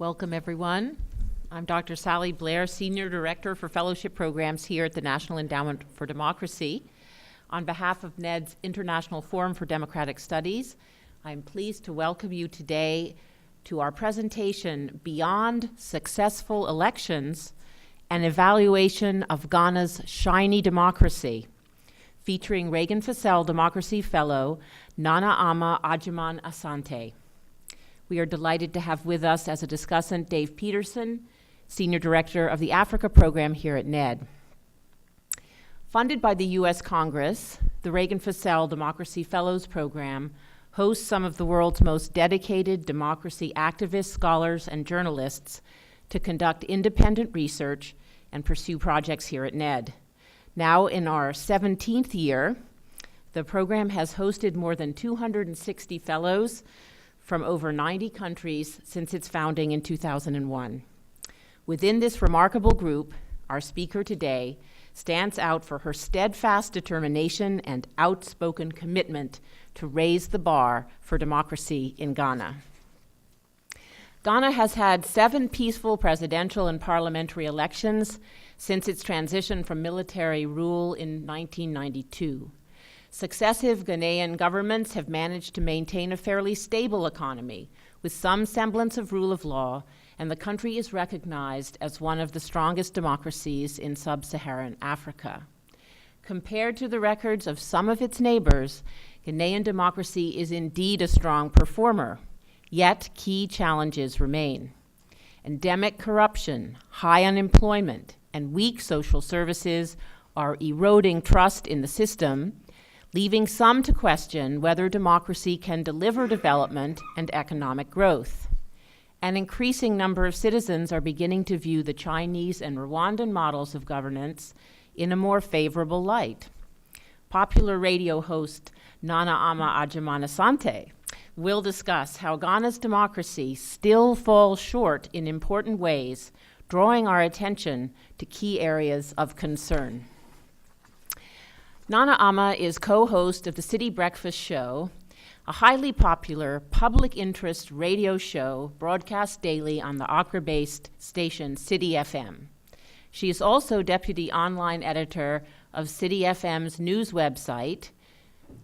Welcome, everyone. I'm Dr. Sally Blair, Senior Director for Fellowship Programs here at the National Endowment for Democracy. On behalf of NED's International Forum for Democratic Studies, I'm pleased to welcome you today to our presentation, Beyond Successful Elections, an Evaluation of Ghana's Shiny Democracy, featuring Reagan-Fascell Democracy Fellow, Nana Ama Agyemang Asante. We are delighted to have with us as a discussant Dave Peterson, Senior Director of the Africa Program here at NED. Funded by the U.S. Congress, the Reagan-Fascell Democracy Fellows Program hosts some of the world's most dedicated democracy activists, scholars, and journalists to conduct independent research and pursue projects here at NED. Now in our 17th year, the program has hosted more than 260 fellows from over 90 countries since its founding in 2001. Within this remarkable group, our speaker today stands out for her steadfast determination and outspoken commitment to raise the bar for democracy in Ghana. Ghana has had 7 peaceful presidential and parliamentary elections since its transition from military rule in 1992. Successive Ghanaian governments have managed to maintain a fairly stable economy with some semblance of rule of law, and the country is recognized as one of the strongest democracies in sub-Saharan Africa. Compared to the records of some of its neighbors, Ghanaian democracy is indeed a strong performer, yet key challenges remain. Endemic corruption, high unemployment, and weak social services are eroding trust in the system, leaving some to question whether democracy can deliver development and economic growth. An increasing number of citizens are beginning to view the Chinese and Rwandan models of governance in a more favorable light. Popular radio host Nana Ama Agyemang Asante will discuss how Ghana's democracy still falls short in important ways, drawing our attention to key areas of concern. Nana Ama is co-host of the City Breakfast Show, a highly popular public interest radio show broadcast daily on the Accra-based station City FM. She is also deputy online editor of City FM's news website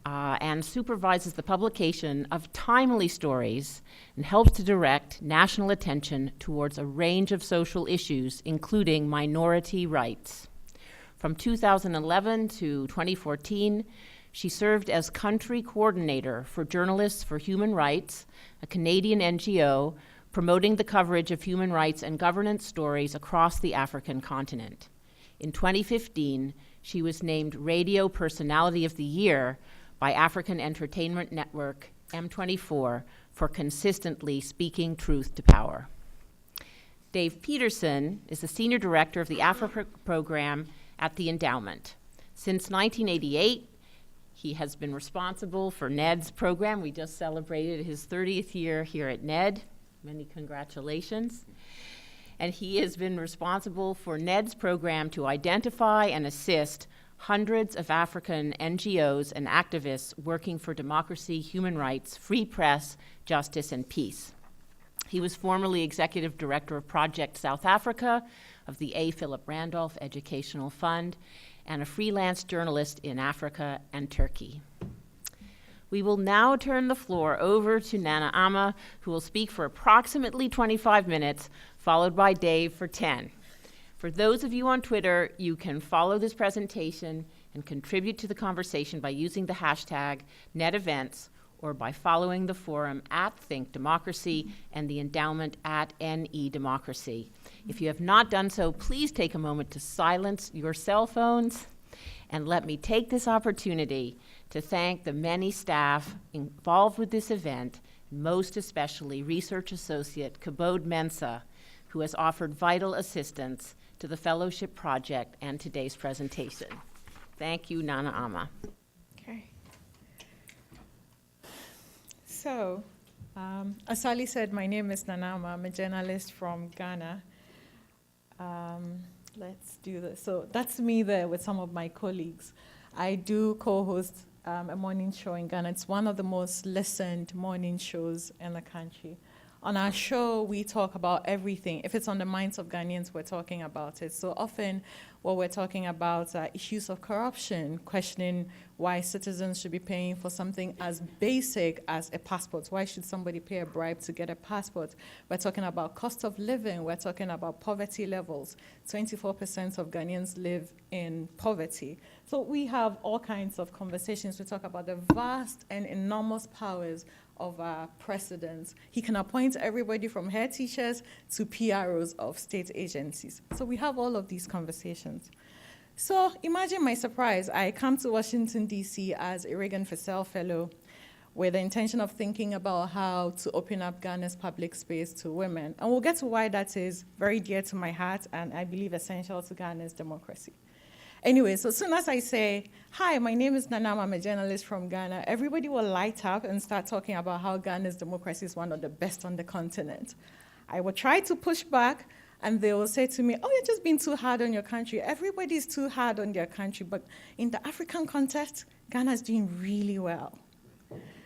and supervises the publication of timely stories and helps to direct national attention towards a range of social issues, including minority rights. From 2011 to 2014, she served as country coordinator for Journalists for Human Rights, a Canadian NGO promoting the coverage of human rights and governance stories across the African continent. In 2015, she was named Radio Personality of the Year by African Entertainment Network, M24, for consistently speaking truth to power. Dave Peterson is the Senior Director of the Africa Program at the Endowment. Since 1988, he has been responsible for NED's program. We just celebrated his 30th year here at NED. Many congratulations. And he has been responsible for NED's program to identify and assist hundreds of African NGOs and activists working for democracy, human rights, free press, justice, and peace. He was formerly Executive Director of Project South Africa of the A. Philip Randolph Educational Fund and a freelance journalist in Africa and Turkey. We will now turn the floor over to Nana Ama, who will speak for approximately 25 minutes, followed by Dave for 10. For those of you on Twitter, you can follow this presentation and contribute to the conversation by using the hashtag NEDEvents or by following the forum at Think Democracy and the endowment at NE Democracy. If you have not done so, please take a moment to silence your cell phones. And let me take this opportunity to thank the many staff involved with this event, most especially Research Associate Kabod Mensah, who has offered vital assistance to the fellowship project and today's presentation. Thank you, Nana Ama. Okay. So, as Sally said, my name is Nana Ama. I'm a journalist from Ghana. Let's do this. So that's me there with some of my colleagues. I do co-host a morning show in Ghana. It's one of the most listened morning shows in the country On our show, we talk about everything. If it's on the minds of Ghanaians, we're talking about it. So often, what we're talking about are issues of corruption, questioning why citizens should be paying for something as basic as a passport. Why should somebody pay a bribe to get a passport? We're talking about cost of living. We're talking about poverty levels. 24% of Ghanaians live in poverty. So we have all kinds of conversations. We talk about the vast and enormous powers of our president. He can appoint everybody from head teachers to PROs of state agencies. So we have all of these conversations. So imagine my surprise. I come to Washington, D.C. as a Reagan-Fascell fellow with the intention of thinking about how to open up Ghana's public space to women. And we'll get to why that is very dear to my heart and I believe essential to Ghana's democracy. Anyway, so as soon as I say, hi, my name is Nana Ama, I'm a journalist from Ghana, everybody will light up and start talking about how Ghana's democracy is one of the best on the continent. I will try to push back, and they will say to me, oh, you're just being too hard on your country. Everybody's too hard on their country, but in the African context, Ghana's doing really well.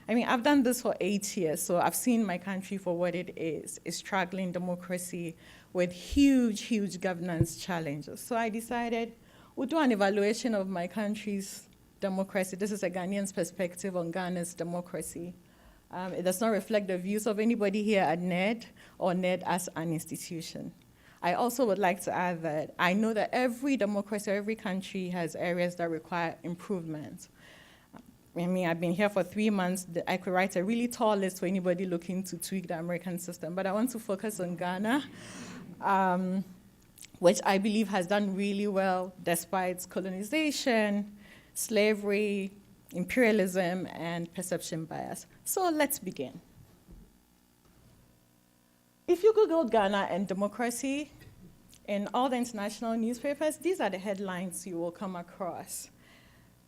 I mean, I've done this for 8 years, so I've seen my country for what it is, a struggling democracy with huge, huge governance challenges. So I decided, we'll do an evaluation of my country's democracy. This is a Ghanaian's perspective on Ghana's democracy. It does not reflect the views of anybody here at NED or NED as an institution. I also would like to add that I know that every democracy, every country has areas that require improvement. I mean, I've been here for 3 months. I could write a really tall list for anybody looking to tweak the American system, but I want to focus on Ghana. Which I believe has done really well despite colonization, slavery, imperialism, and perception bias. So let's begin. If you Google Ghana and democracy in all the international newspapers, these are the headlines you will come across.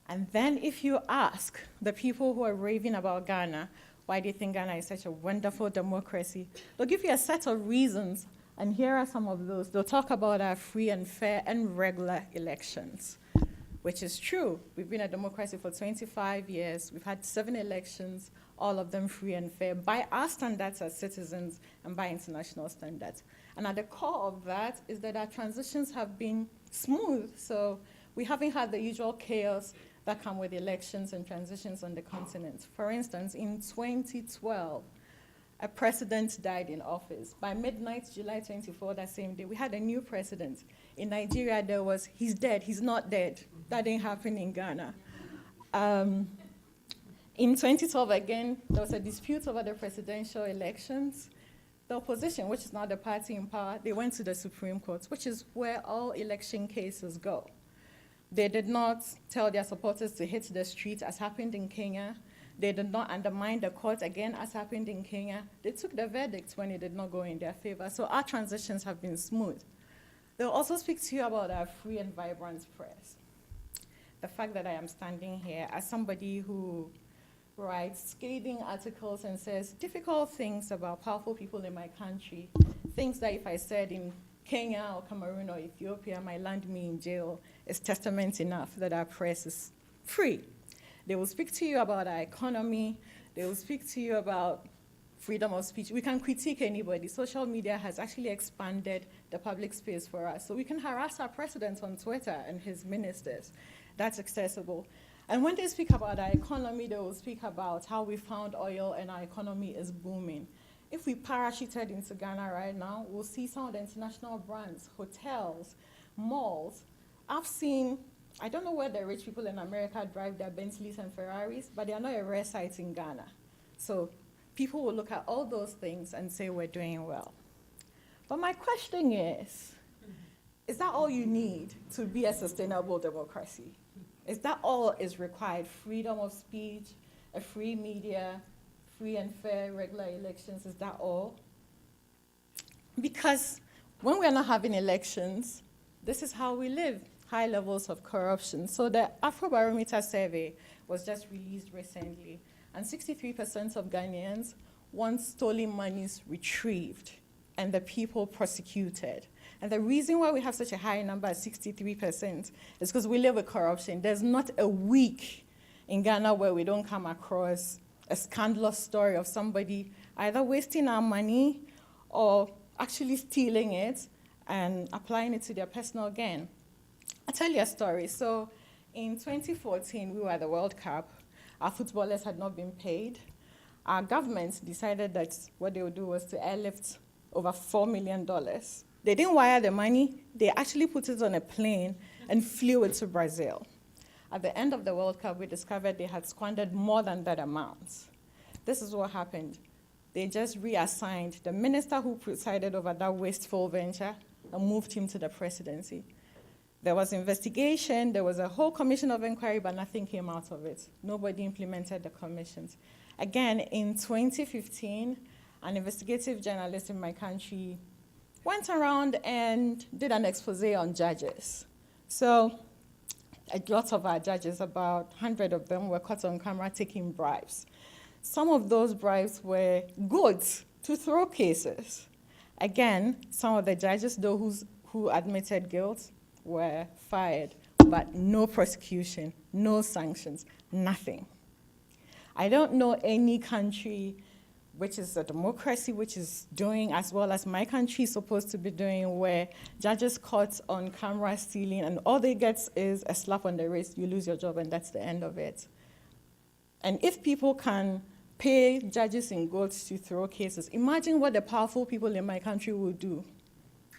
And then if you ask the people who are raving about Ghana, why do you think Ghana is such a wonderful democracy, they'll give you a set of reasons. And here are some of those. They'll talk about our free and fair and regular elections, which is true. We've been a democracy for 25 years. We've had 7 elections, all of them free and fair, by our standards as citizens and by international standards. And at the core of that is that our transitions have been smooth. So we haven't had the usual chaos that come with elections and transitions on the continent. For instance, in 2012, a president died in office. By midnight, July 24, that same day, we had a new president. In Nigeria, there was, he's dead, he's not dead. That didn't happen in Ghana. In 2012, again, there was a dispute over the presidential elections. The opposition, which is now the party in power, they went to the Supreme Court, which is where all election cases go. They did not tell their supporters to hit the street, as happened in Kenya. They did not undermine the court, again, as happened in Kenya. They took the verdict when it did not go in their favor. So our transitions have been smooth. They'll also speak to you about our free and vibrant press. The fact that I am standing here as somebody who writes scathing articles and says difficult things about powerful people in my country, things that if I said in Kenya or Cameroon or Ethiopia might land me in jail, is testament enough that our press is free. They will speak to you about our economy. They will speak to you about freedom of speech. We can critique anybody. Social media has actually expanded the public space for us. So we can harass our president on Twitter and his ministers. That's accessible. And when they speak about our economy, they will speak about how we found oil and our economy is booming. If we parachuted into Ghana right now, we'll see some of the international brands, hotels, malls. I've seen, I don't know where the rich people in America drive their Bentleys and Ferraris, but they are not a rare sight in Ghana. So people will look at all those things and say we're doing well. But my question is that all you need to be a sustainable democracy? Is that all is required? Freedom of speech, a free media, free and fair regular elections, is that all? Because when we're not having elections, this is how we live. High levels of corruption. So the Afrobarometer survey was just released recently, and 63% of Ghanaians want stolen monies retrieved and the people prosecuted. And the reason why we have such a high number at 63% is because we live with corruption. There's not a week in Ghana where we don't come across a scandalous story of somebody either wasting our money or actually stealing it and applying it to their personal gain. I'll tell you a story. So in 2014, we were at the World Cup. Our footballers had not been paid. Our government decided that what they would do was to airlift over $4 million. They didn't wire the money. They actually put it on a plane and flew it to Brazil. At the end of the World Cup, we discovered they had squandered more than that amount. This is what happened. They just reassigned the minister who presided over that wasteful venture and moved him to the presidency. There was investigation, there was a whole commission of inquiry, but nothing came out of it. Nobody implemented the commissions. Again, in 2015, an investigative journalist in my country went around and did an expose on judges. So a lot of our judges, about 100 of them, were caught on camera taking bribes. Some of those bribes were goods to throw cases. Again, some of the judges, though, who admitted guilt, were fired, but no prosecution, no sanctions, nothing. I don't know any country which is a democracy, which is doing as well as my country is supposed to be doing, where judges caught on camera stealing and all they get is a slap on the wrist, you lose your job, and that's the end of it. And if people can pay judges in goods to throw cases, imagine what the powerful people in my country will do,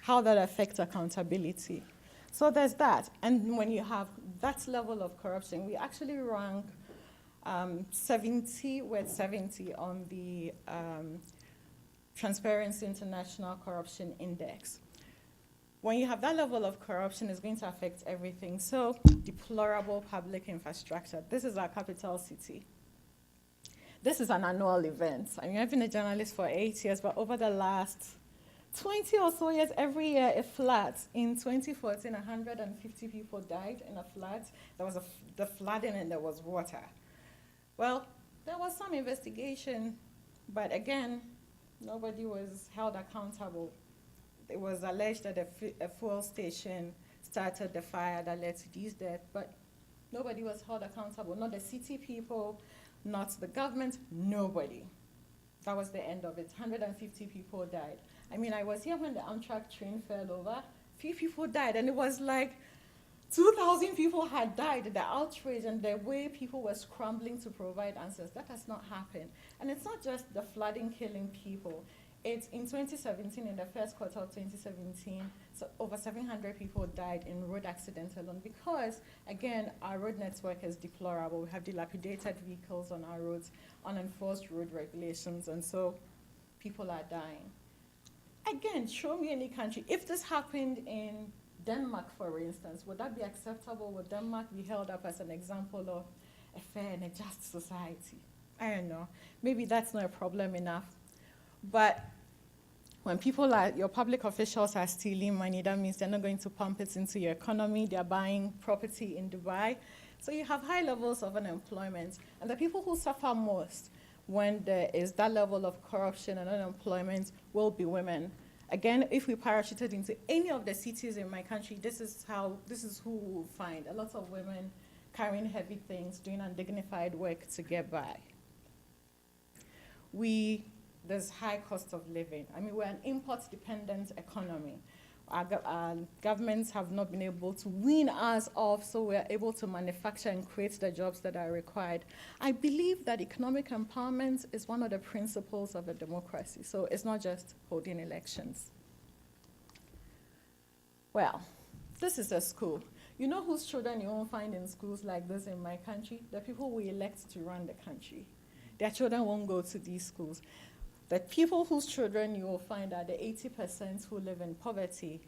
how that affects accountability. So there's that. And when you have that level of corruption, we actually rank 70 on the Transparency International Corruption Index. When you have that level of corruption, it's going to affect everything. So deplorable public infrastructure. This is our capital city. This is an annual event. I mean, I've been a journalist for 8 years, but over the last 20 or so years, every year a flood. In 2014, 150 people died in a flood. There was the flooding and there was water. Well, there was some investigation, but again, nobody was held accountable. It was alleged that a fuel station started the fire that led to these deaths, but nobody was held accountable. Not the city people, not the government, nobody. That was the end of it. 150 people died. I mean, I was here when the Amtrak train fell over. Few people died, and it was like 2,000 people had died. The outrage and the way people were scrambling to provide answers, that has not happened. And it's not just the flooding killing people. It's in 2017, in the first quarter of 2017, so over 700 people died in road accidents alone because, again, our road network is deplorable. We have dilapidated vehicles on our roads, unenforced road regulations, and so people are dying. Again, show me any country. If this happened in Denmark, for instance, would that be acceptable? Would Denmark be held up as an example of a fair and a just society? I don't know. Maybe that's not a problem enough. But when your public officials are stealing money, that means they're not going to pump it into your economy. They're buying property in Dubai. So you have high levels of unemployment. And the people who suffer most when there is that level of corruption and unemployment will be women. Again, if we parachuted into any of the cities in my country, this is who we will find. A lot of women carrying heavy things, doing undignified work to get by. There's high cost of living. I mean, we're an import-dependent economy. Our governments have not been able to wean us off, so we're able to manufacture and create the jobs that are required. I believe that economic empowerment is one of the principles of a democracy, so it's not just holding elections. Well, this is a school. You know whose children you won't find in schools like this in my country? The people we elect to run the country. Their children won't go to these schools. The people whose children you will find are the 80% who live in poverty,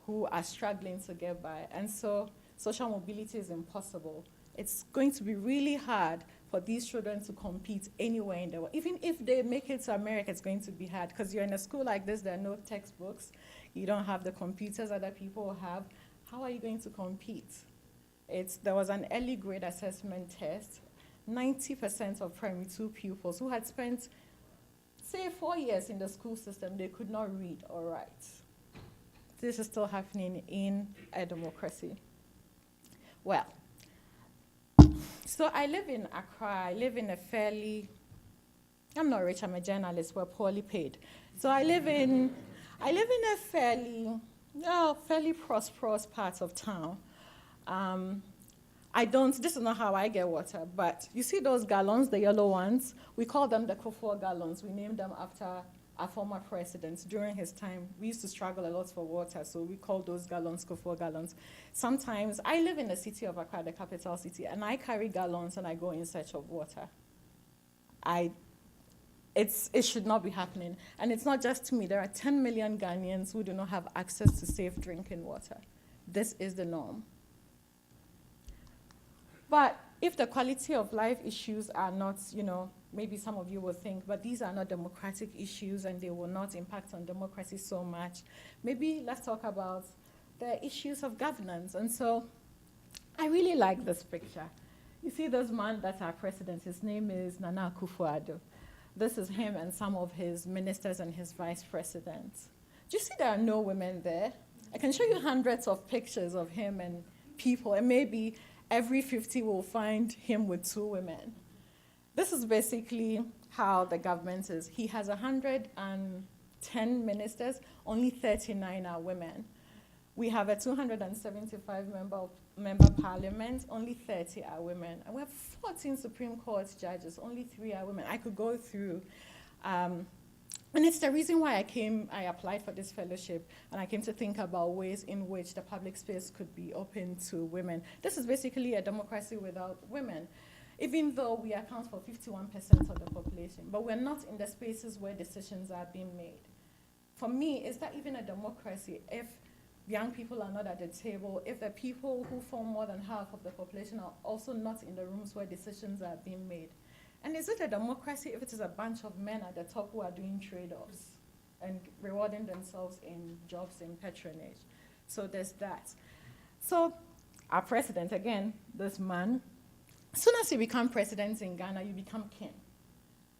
who are struggling to get by. And so social mobility is impossible. It's going to be really hard for these children to compete anywhere in the world. Even if they make it to America, it's going to be hard because you're in a school like this, there are no textbooks. You don't have the computers other people have. How are you going to compete? There was an early grade assessment test. 90% of primary 2 pupils who had spent say 4 years in the school system, they could not read or write. This is still happening in a democracy. Well, so I live in Accra. I live in a fairly I'm not rich, I'm a journalist, we're poorly paid. So I live in a fairly prosperous part of town. This is not how I get water, but you see those gallons, the yellow ones? We call them the Kufuor gallons. We named them after our former president. During his time, we used to struggle a lot for water, so we call those gallons Kufuor gallons. Sometimes, I live in the city of Accra, the capital city, and I carry gallons and I go in search of water. It should not be happening. And it's not just to me. There are 10 million Ghanaians who do not have access to safe drinking water. This is the norm. But if the quality of life issues are not, maybe some of you will think, but these are not democratic issues and they will not impact on democracy so much, maybe let's talk about the issues of governance. And so I really like this picture. You see this man that's our president. His name is Nana Akufo-Addo. This is him and some of his ministers and his vice presidents. Do you see there are no women there? I can show you hundreds of pictures of him and people, and maybe every 50 will find him with 2 women. This is basically how the government is. He has 110 ministers, only 39 are women. We have a 275-member parliament, only 30 are women. And we have 14 Supreme Court judges, only 3 are women. I could go through. And it's the reason why I applied for this fellowship, and I came to think about ways in which the public space could be open to women. This is basically a democracy without women, even though we account for 51% of the population, but we're not in the spaces where decisions are being made. For me, is that even a democracy if young people are not at the table, if the people who form more than half of the population are also not in the rooms where decisions are being made? And is it a democracy if it is a bunch of men at the top who are doing trade-offs and rewarding themselves in jobs and patronage? So there's that. So our president, again, this man, as soon as you become president in Ghana, you become king.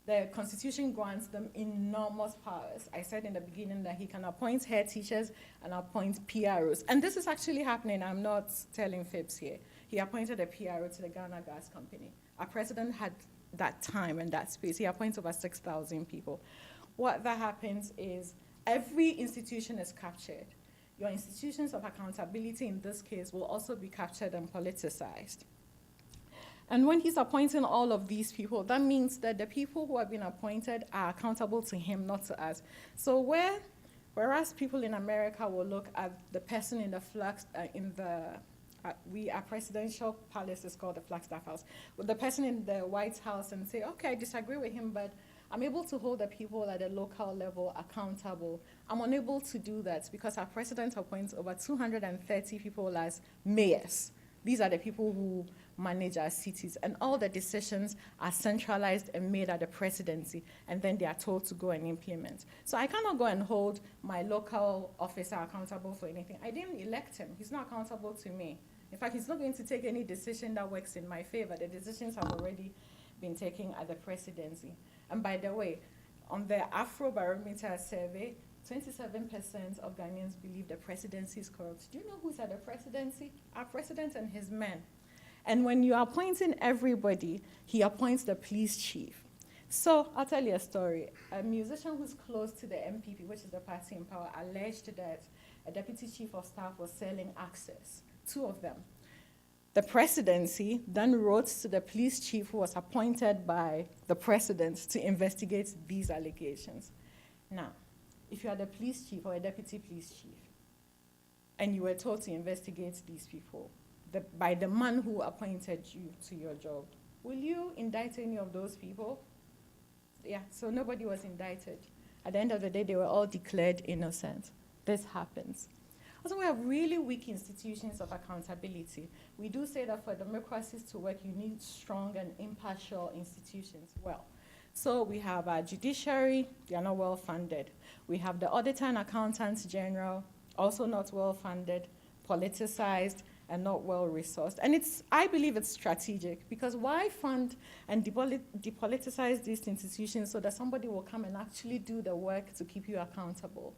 The constitution grants them enormous powers. I said in the beginning that he can appoint head teachers and appoint PROs. And this is actually happening. I'm not telling fibs here. He appointed a PRO to the Ghana Gas Company. Our president had that time and that space. He appoints over 6,000 people. What that happens is every institution is captured. Your institutions of accountability in this case will also be captured and politicized. And when he's appointing all of these people, that means that the people who have been appointed are accountable to him, not to us. So whereas people in America will look at the person in the flag, our presidential palace is called the Flagstaff House, with the person in the White House and say, okay, I disagree with him, but I'm able to hold the people at a local level accountable. I'm unable to do that because our president appoints over 230 people as mayors. These are the people who manage our cities, and all the decisions are centralized and made at the presidency, and then they are told to go and implement. So I cannot go and hold my local officer accountable for anything. I didn't elect him. He's not accountable to me. In fact, he's not going to take any decision that works in my favor. The decisions have already been taken at the presidency. And by the way, on the Afrobarometer survey, 27% of Ghanaians believe the presidency is corrupt. Do you know who's at the presidency? Our president and his men. And when you are appointing everybody, he appoints the police chief. So I'll tell you a story. A musician who's close to the MPP, which is the party in power, alleged that a deputy chief of staff was selling access, 2 of them. The presidency then wrote to the police chief who was appointed by the president to investigate these allegations. Now, if you are the police chief or a deputy police chief, and you were told to investigate these people by the man who appointed you to your job, will you indict any of those people? Yeah, so nobody was indicted. At the end of the day, they were all declared innocent. This happens. Also, we have really weak institutions of accountability. We do say that for democracies to work, you need strong and impartial institutions. Well, so we have our judiciary, they are not well funded. We have the auditor and accountants general, also not well funded, politicized, and not well resourced. And I believe it's strategic, because why fund and depoliticize these institutions so that somebody will come and actually do the work to keep you accountable?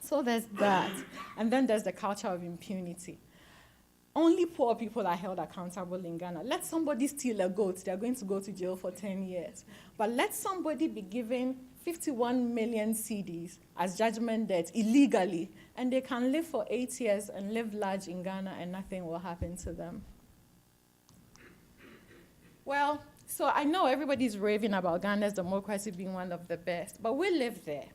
So there's that. And then there's the culture of impunity. only poor people are held accountable in Ghana. Let somebody steal a goat, they're going to go to jail for 10 years. But let somebody be given 51 million cedis as judgment debt illegally, and they can live for 8 years and live large in Ghana and nothing will happen to them. Well, so I know everybody's raving about Ghana's democracy being one of the best, but we live there.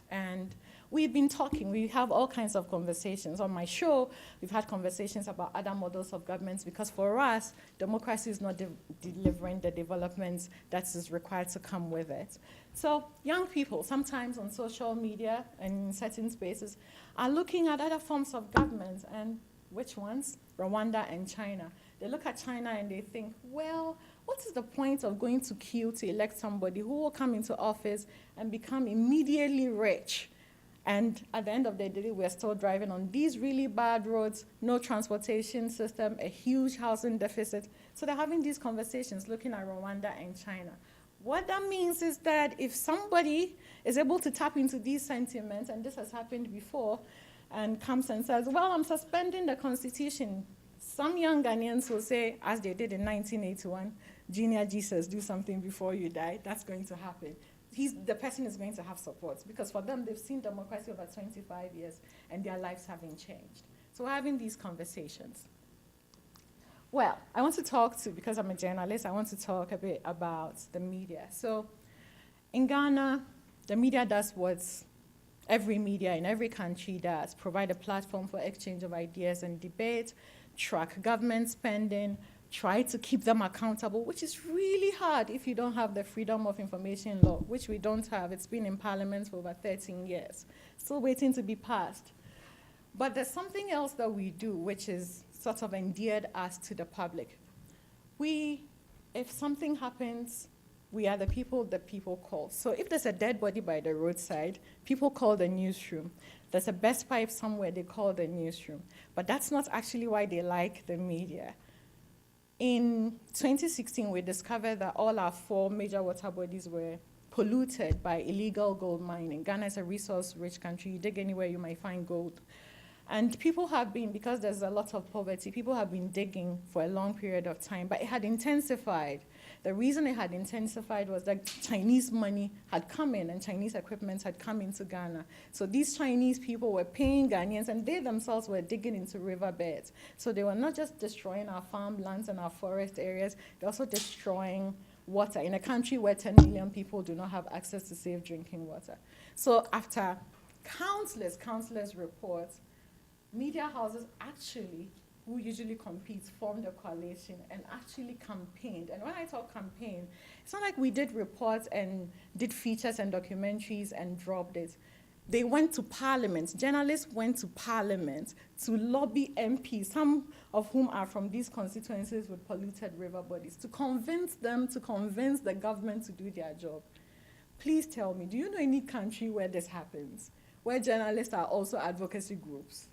And we've been talking, we have all kinds of conversations. On my show, we've had conversations about other models of governments because for us, democracy is not delivering the developments that is required to come with it. So young people, sometimes on social media and in certain spaces, are looking at other forms of government, and which ones? Rwanda and China. They look at China and they think, well, what is the point of going to queue to elect somebody who will come into office and become immediately rich? And at the end of the day, we're still driving on these really bad roads, no transportation system, a huge housing deficit. So they're having these conversations looking at Rwanda and China. What that means is that if somebody is able to tap into these sentiments, and this has happened before, and comes and says, well, I'm suspending the constitution, some young Ghanaians will say, as they did in 1981, Junior Jesus, do something before you die. That's going to happen. The person is going to have support because for them, they've seen democracy over 25 years and their lives haven't changed. So we're having these conversations. Well, I want to talk to, because I'm a journalist, I want to talk a bit about the media. So in Ghana, the media does what every media in every country does, provide a platform for exchange of ideas and debate, track government spending, try to keep them accountable, which is really hard if you don't have the Freedom of Information law, which we don't have. It's been in Parliament for over 13 years, still waiting to be passed. But there's something else that we do, which is sort of endeared us to the public. If something happens, we are the people that people call. So if there's a dead body by the roadside, people call the newsroom. There's a Best Pipe somewhere, they call the newsroom. But that's not actually why they like the media. In 2016, we discovered that all our 4 major water bodies were polluted by illegal gold mining. Ghana is a resource-rich country. You dig anywhere, you might find gold. And people have been, because there's a lot of poverty, people have been digging for a long period of time, but it had intensified. The reason it had intensified was that Chinese money had come in and Chinese equipment had come into Ghana. So these Chinese people were paying Ghanaians, and they themselves were digging into riverbeds. So they were not just destroying our farmlands and our forest areas, they're also destroying water in a country where 10 million people do not have access to safe drinking water. So after countless reports, media houses actually, who usually compete, formed a coalition and actually campaigned. And when I talk campaign, it's not like we did reports and did features and documentaries and dropped it. They went to Parliament. Journalists went to Parliament to lobby MPs, some of whom are from these constituencies with polluted river bodies, to convince the government to do their job. Please tell me, do you know any country where this happens, where journalists are also advocacy groups?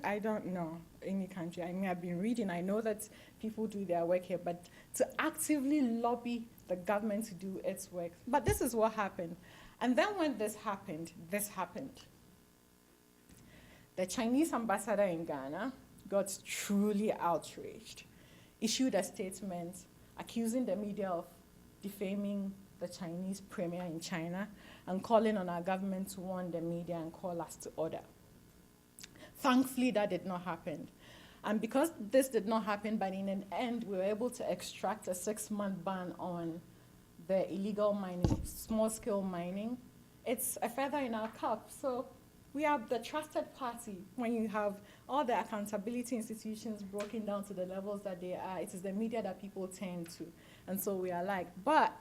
I don't know any country. I mean, I've been reading. I know that people do their work here, but to actively lobby the government to do its work. But this is what happened. And then when this happened. The Chinese ambassador in Ghana got truly outraged, issued a statement accusing the media of defaming the Chinese premier in China and calling on our government to warn the media and call us to order. Thankfully, that did not happen. And because this did not happen, but in an end, we were able to extract a 6-month ban on the illegal mining, small-scale mining. It's a feather in our cap. So we are the trusted party. When you have all the accountability institutions broken down to the levels that they are, it is the media that people turn to. And so we are like, but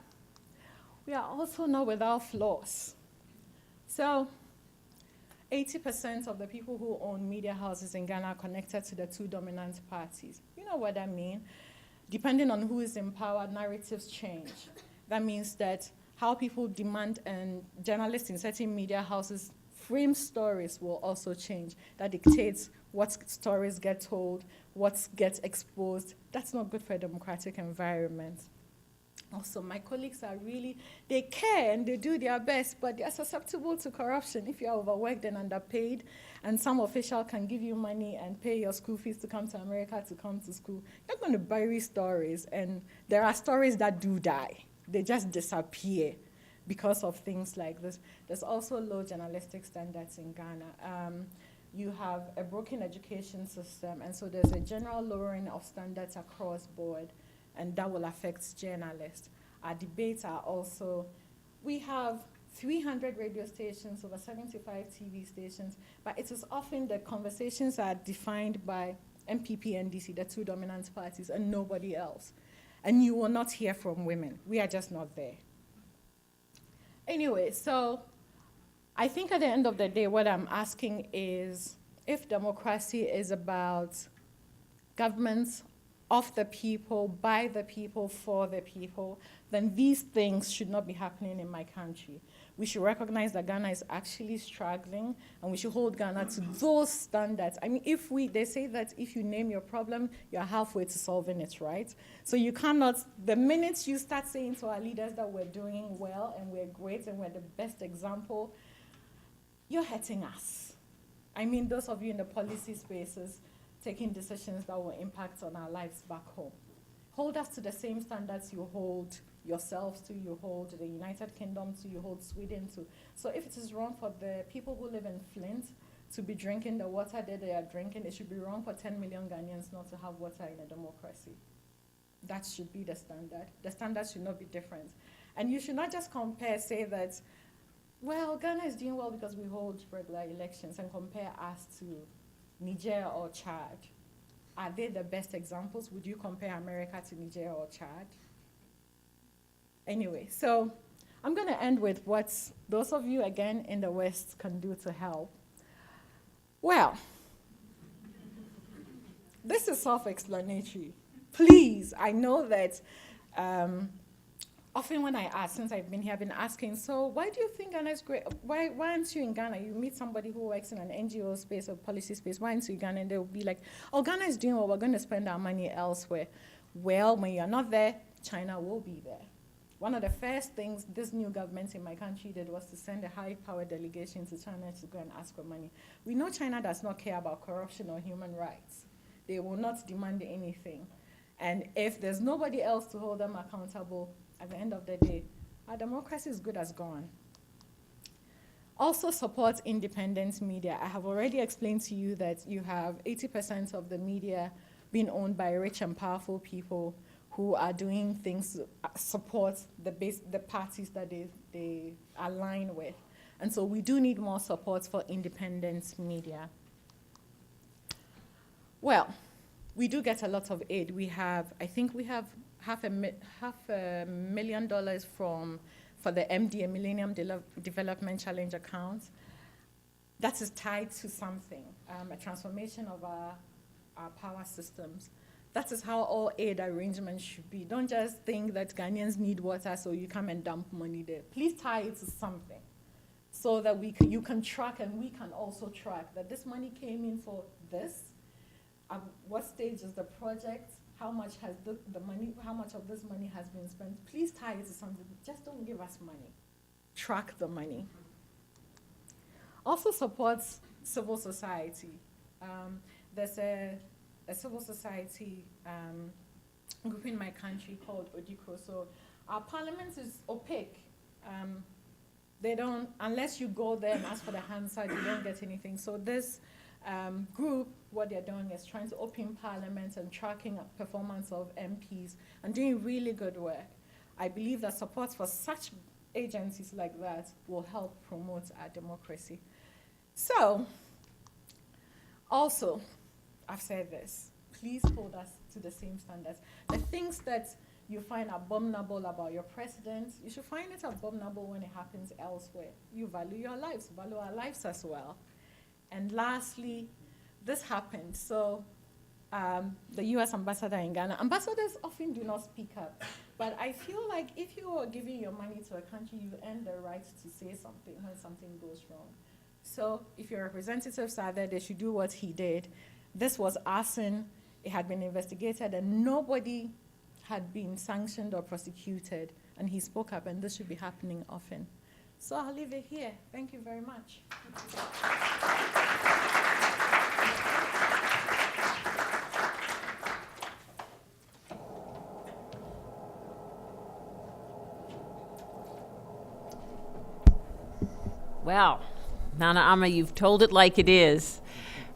we are also not without flaws. So 80% of the people who own media houses in Ghana are connected to the 2 dominant parties. You know what that means? Depending on who is in power, narratives change. That means that how people demand and journalists in certain media houses frame stories will also change. That dictates what stories get told, what gets exposed. That's not good for a democratic environment. Also, my colleagues are really, they care and they do their best, but they are susceptible to corruption. If you are overworked and underpaid, and some official can give you money and pay your school fees to come to America to come to school, you're going to bury stories. And there are stories that do die. They just disappear because of things like this. There's also low journalistic standards in Ghana. You have a broken education system, and so there's a general lowering of standards across board, and that will affect journalists. Our debates are also, we have 300 radio stations, over 75 TV stations, but it is often the conversations are defined by MPP and DC, the two dominant parties, and nobody else. And you will not hear from women. We are just not there. Anyway, so I think at the end of the day, what I'm asking is, if democracy is about governments of the people, by the people, for the people, then these things should not be happening in my country. We should recognize that Ghana is actually struggling, and we should hold Ghana to those standards. I mean, they say that if you name your problem, you're halfway to solving it, right? So you cannot, the minute you start saying to our leaders that we're doing well and we're great and we're the best example, you're hurting us. I mean, those of you in the policy spaces taking decisions that will impact on our lives back home. Hold us to the same standards you hold yourselves to, you hold the United Kingdom to, you hold Sweden to. So if it is wrong for the people who live in Flint to be drinking the water that they are drinking, it should be wrong for 10 million Ghanaians not to have water in a democracy. That should be the standard. The standard should not be different. And you should not just compare, say that, well, Ghana is doing well because we hold regular elections, and compare us to Niger or Chad. Are they the best examples? Would you compare America to Niger or Chad? Anyway, so I'm going to end with what those of you, again, in the West can do to help. Well, this is self-explanatory. Please, I know that often when I ask, since I've been here, I've been asking, so why do you think Ghana is great? Why aren't you in Ghana? You meet somebody who works in an NGO space or policy space, why aren't you in Ghana? And they'll be like, oh, Ghana is doing well, we're going to spend our money elsewhere. Well, when you're not there, China will be there. One of the first things this new government in my country did was to send a high-power delegation to China to go and ask for money. We know China does not care about corruption or human rights. They will not demand anything. And if there's nobody else to hold them accountable, at the end of the day, our democracy is good as gone. Also support independent media. I have already explained to you that you have 80% of the media being owned by rich and powerful people who are doing things to support the parties that they align with. And so we do need more support for independent media. Well, we do get a lot of aid. I think we have half a $1 million for the MDA, Millennium Development Challenge account. That is tied to something, a transformation of our power systems. That is how all aid arrangements should be. Don't just think that Ghanaians need water, so you come and dump money there. Please tie it to something so that you can track, and we can also track that this money came in for this. At what stage is the project? How much has the money? How much of this money has been spent? Please tie it to something. Just don't give us money. Track the money. Also supports civil society. There's a civil society group in my country called Odiko. So our parliament is opaque. They don't, unless you go there and ask for the Hansard, you don't get anything. So this group, what they're doing is trying to open parliament and tracking performance of MPs and doing really good work. I believe that support for such agencies like that will help promote our democracy. So, also, I've said this, please hold us to the same standards. The things that you find abominable about your president, you should find it abominable when it happens elsewhere. You value your lives, value our lives as well. And lastly, this happened. So the US ambassador in Ghana, ambassadors often do not speak up. But I feel like if you are giving your money to a country, you earn the right to say something when something goes wrong. So if your representatives are there, they should do what he did. This was arson. It had been investigated, and nobody had been sanctioned or prosecuted, and he spoke up, and this should be happening often. So I'll leave it here. Thank you very much. Well, Nana Ama, you've told it like it is.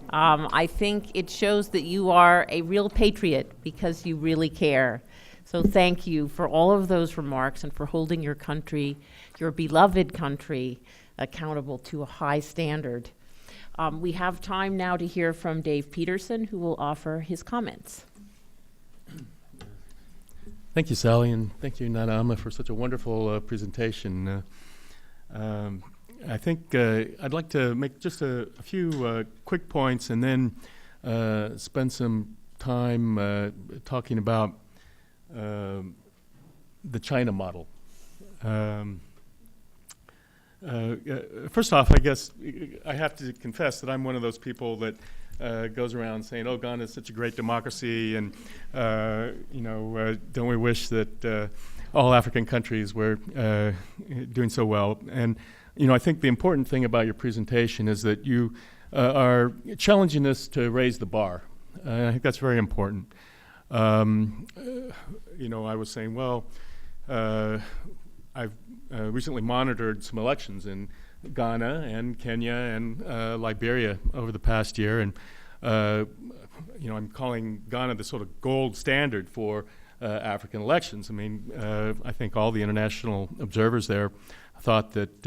I think it shows that you are a real patriot because you really care. So thank you for all of those remarks and for holding your country, your beloved country, accountable to a high standard. We have time now to hear from Dave Peterson, who will offer his comments. Thank you, Sally, and thank you, Nana Ama, for such a wonderful presentation. I think I'd like to make just a few quick points and then spend some time talking about the China model. First off, I guess I have to confess that I'm one of those people that goes around saying, "Oh, Ghana is such a great democracy," and don't we wish that all African countries were doing so well? And I think the important thing about your presentation is that you are challenging us to raise the bar. I think that's very important. I was saying, well, I've recently monitored some elections in Ghana and Kenya and Liberia over the past year, and I'm calling Ghana the sort of gold standard for African elections. I mean, I think all the international observers there thought that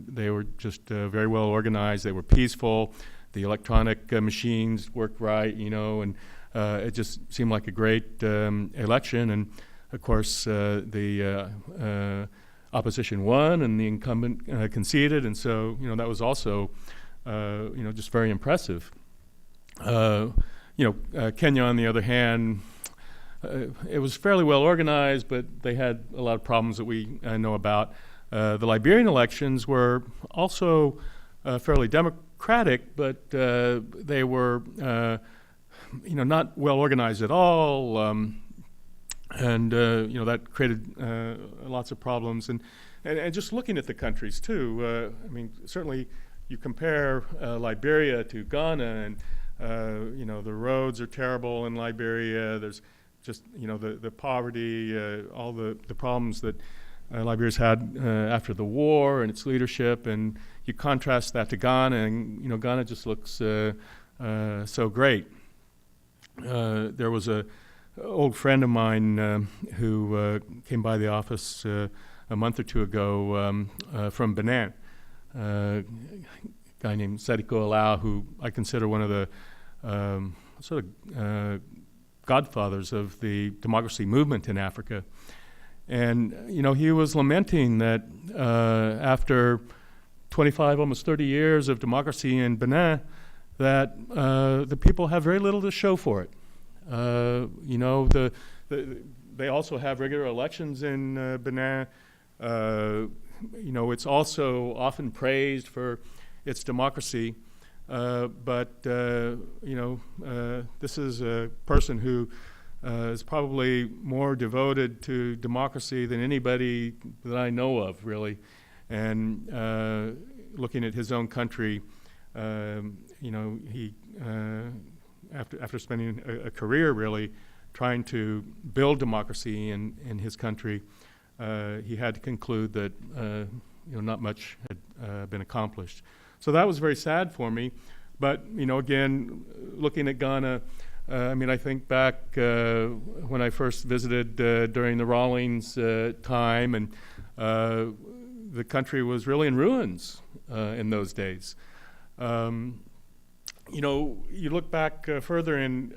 they were just very well organized. They were peaceful. The electronic machines worked right, and it just seemed like a great election. And of course, the opposition won, and the incumbent conceded, and so that was also just very impressive. Kenya, on the other hand, it was fairly well organized, but they had a lot of problems that we know about. The Liberian elections were also fairly democratic, but they were, not well organized at all, and that created lots of problems. And just looking at the countries too, certainly you compare Liberia to Ghana, and the roads are terrible in Liberia. There's just the poverty, all the problems that Liberia's had after the war and its leadership, and you contrast that to Ghana, and Ghana just looks so great. There was a old friend of mine who came by the office a month or two ago from Benin, a guy named Sadiko Alao, who I consider one of the godfathers of the democracy movement in Africa. And, he was lamenting that after 25, almost 30 years of democracy in Benin, that the people have very little to show for it. They also have regular elections in Benin. It's also often praised for its democracy. But this is a person who is probably more devoted to democracy than anybody that I know of, really. And looking at his own country, he after spending a career really trying to build democracy in his country, he had to conclude that not much had been accomplished. So that was very sad for me. But again, looking at Ghana, I think back when I first visited during the Rawlings time, and the country was really in ruins in those days. You look back further in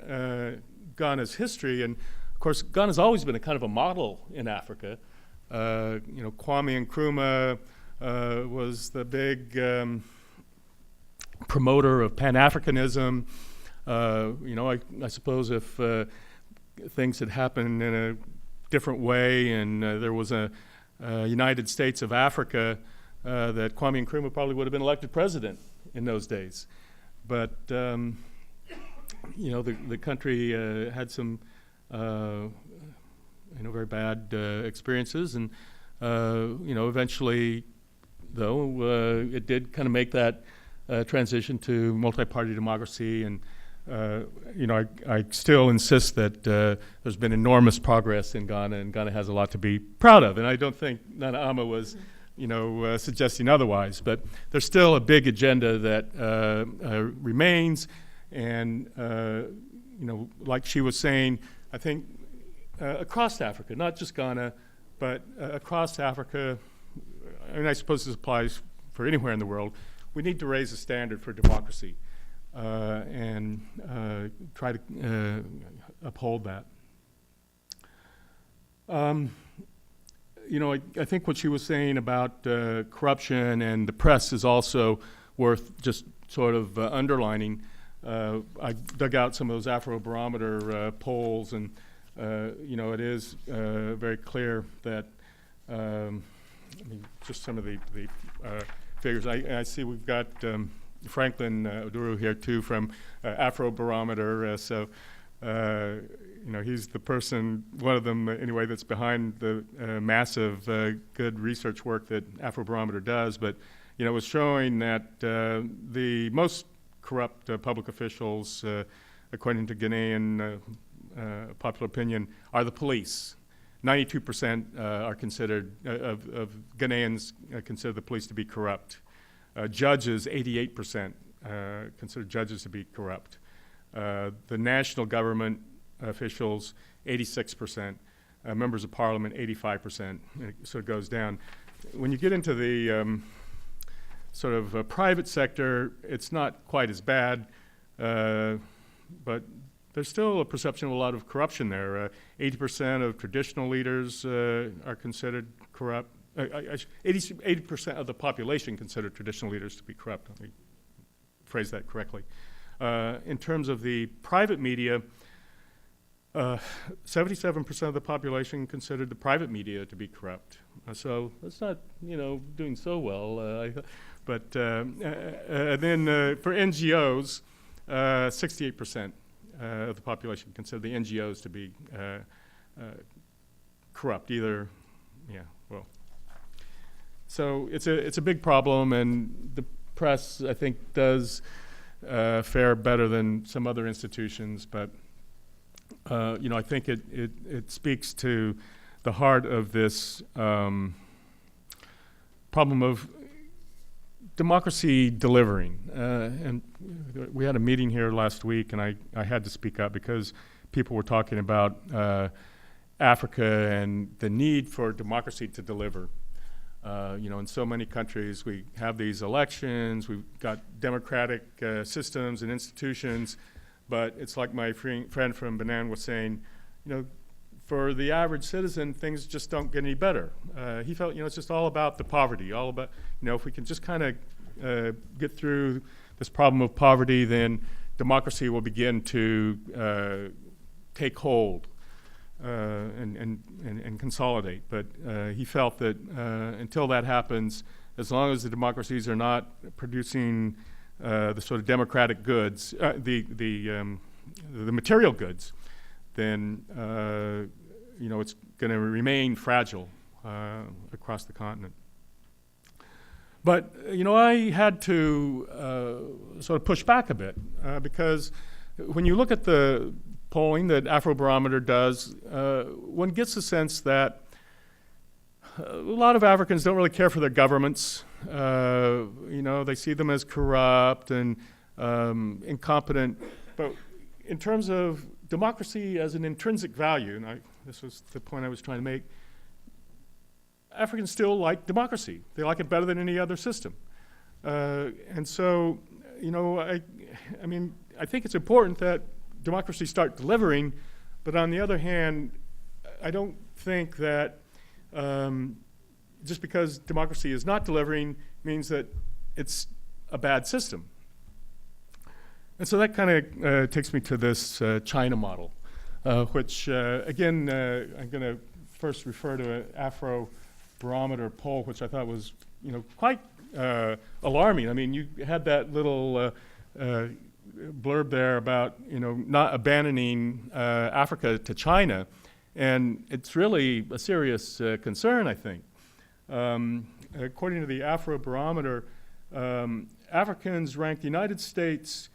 Ghana's history, and of course, Ghana's always been a kind of a model in Africa. Kwame Nkrumah was the big promoter of Pan-Africanism. I suppose if things had happened in a different way and there was a United States of Africa, that Kwame Nkrumah probably would have been elected president in those days. But the country had some very bad experiences, and eventually, though, it did kind of make that transition to multi-party democracy, and I still insist that there's been enormous progress in Ghana, and Ghana has a lot to be proud of. And I don't think Nana Ama was, suggesting otherwise. But there's still a big agenda that remains, and like she was saying, I think across Africa, not just Ghana, but across Africa, and I suppose this applies for anywhere in the world, we need to raise the standard for democracy. And try to uphold that. I think what she was saying about corruption and the press is also worth just sort of underlining. I dug out some of those Afrobarometer polls, and it is very clear that just some of the figures. I see we've got Franklin Oduru here too from Afrobarometer. So he's the person, one of them anyway, that's behind the massive good research work that Afrobarometer does. But it was showing that the most corrupt public officials, according to Ghanaian popular opinion, are the police. 92% are considered of Ghanaians consider the police to be corrupt. Judges, 88% consider judges to be corrupt. The national government officials, 86%. Members of parliament, 85%. So it goes down. When you get into the sort of private sector, it's not quite as bad, but there's still a perception of a lot of corruption there. 80% of traditional leaders are considered corrupt. 80% of the population consider traditional leaders to be corrupt. Let me phrase that correctly. In terms of the private media, 77% of the population considered the private media to be corrupt. So that's not, doing so well. But then for NGOs, 68% of the population consider the NGOs to be corrupt. So it's a big problem, and the press, I think, does fare better than some other institutions. But I think it speaks to the heart of this problem of democracy delivering. And we had a meeting here last week, and I had to speak up because people were talking about Africa and the need for democracy to deliver. In so many countries, we have these elections, we've got democratic systems and institutions, but it's like my friend from Benin was saying, for the average citizen, things just don't get any better. He felt, it's just all about the poverty, all about, if we can just kind of get through this problem of poverty, then democracy will begin to take hold and consolidate. But he felt that until that happens, as long as the democracies are not producing the sort of democratic goods, the material goods, then it's going to remain fragile across the continent. But I had to sort of push back a bit because when you look at the polling that Afrobarometer does, one gets the sense that a lot of Africans don't really care for their governments. They see them as corrupt and incompetent. But in terms of democracy as an intrinsic value, and this was the point I was trying to make, Africans still like democracy. They like it better than any other system. And so, I think it's important that democracy start delivering, but on the other hand, I don't think that just because democracy is not delivering means that it's a bad system. And so that kind of takes me to this China model, which, again, I'm going to first refer to an Afrobarometer poll, which I thought was, quite alarming. I mean, you had that little blurb there about, not abandoning Africa to China, And it's really a serious concern, I think. According to the Afrobarometer, Africans rank the United States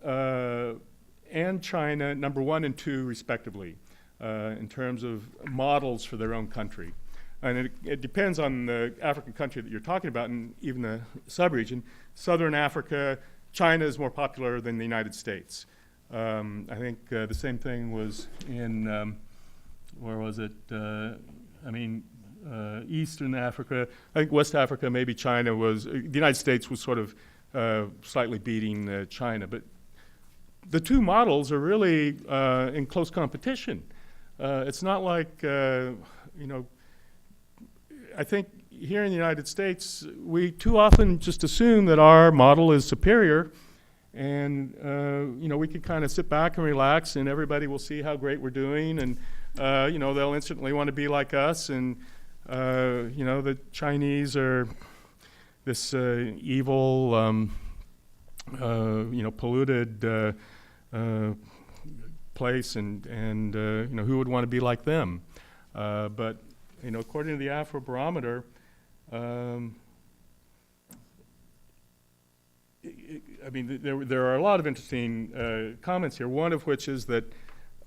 and China number 1 and 2 respectively in terms of models for their own country. And it depends on the African country that you're talking about and even the sub-region. Southern Africa, China is more popular than the United States. I think the same thing was in, where was it? Eastern Africa. I think West Africa, maybe China was, the United States was sort of slightly beating China. But the two models are really in close competition. It's not like, I think here in the United States, we too often just assume that our model is superior, and we can kind of sit back and relax, and everybody will see how great we're doing, and they'll instantly want to be like us, and the Chinese are this evil, polluted place, and who would want to be like them? But according to the Afrobarometer, there are a lot of interesting comments here, one of which is that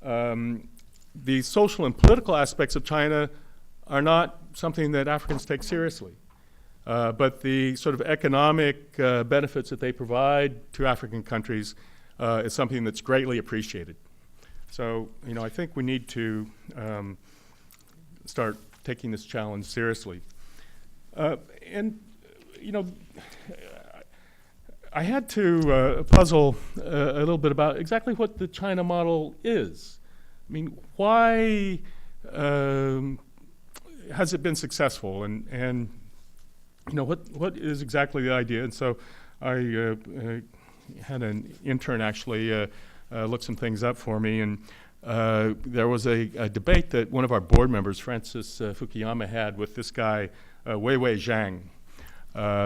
the social and political aspects of China are not something that Africans take seriously. But the sort of economic benefits that they provide to African countries is something that's greatly appreciated. So, I think we need to start taking this challenge seriously. I had to puzzle a little bit about exactly what the China model is. Why has it been successful, and what is exactly the idea? And so I had an intern actually look some things up for me, and there was a debate that one of our board members, Francis Fukuyama, had with this guy, Weiwei Zhang,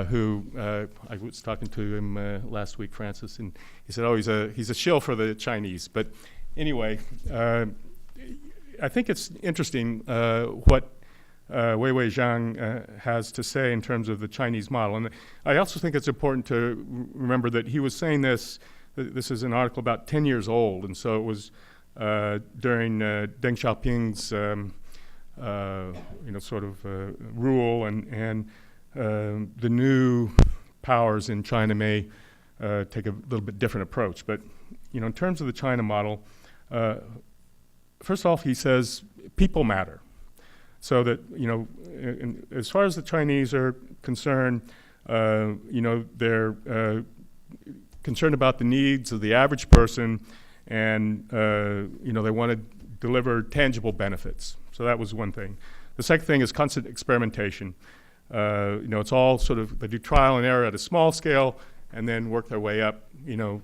who I was talking to him last week, Francis, and he said, he's a shill for the Chinese. But anyway, I think it's interesting what Weiwei Zhang has to say in terms of the Chinese model. And I also think it's important to remember that he was saying this is an article about 10 years old, and so it was during Deng Xiaoping's rule, and the new powers in China may take a little bit different approach. But in terms of the China model, first off, he says people matter. So that as far as the Chinese are concerned, they're concerned about the needs of the average person, and they want to deliver tangible benefits. So that was one thing. The second thing is constant experimentation. It's all sort of, they do trial and error at a small scale, and then work their way up, to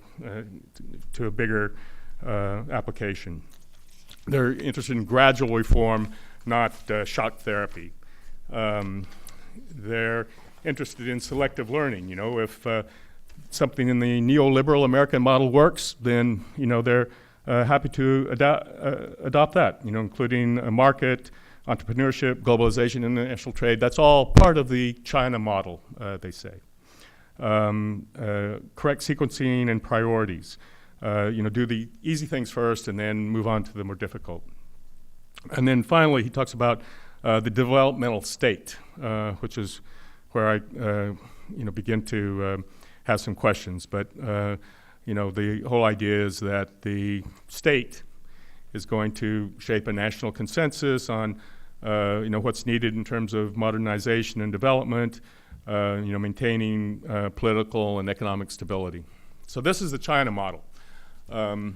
a bigger application. They're interested in gradual reform, not shock therapy. They're interested in selective learning. If something in the neoliberal American model works, then they're happy to adopt that. Including a market, entrepreneurship, globalization, international trade. That's all part of the China model, they say. Correct sequencing and priorities. Do the easy things first and then move on to the more difficult. And then finally, he talks about the developmental state, which is where I begin to have some questions. But the whole idea is that the state is going to shape a national consensus on what's needed in terms of modernization and development, maintaining political and economic stability. So this is the China model. I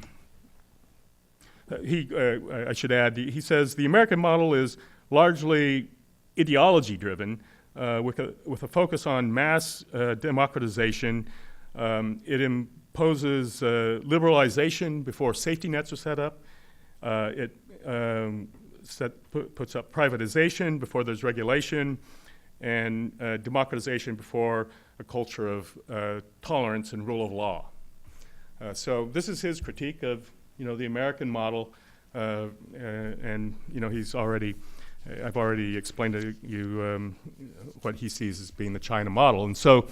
should add, he says the American model is largely ideology-driven, with a focus on mass democratization. It imposes liberalization before safety nets are set up. It puts up privatization before there's regulation, and democratization before a culture of tolerance and rule of law. So this is his critique of the American model. and he's already. I've already explained to you what he sees as being the China model, and so,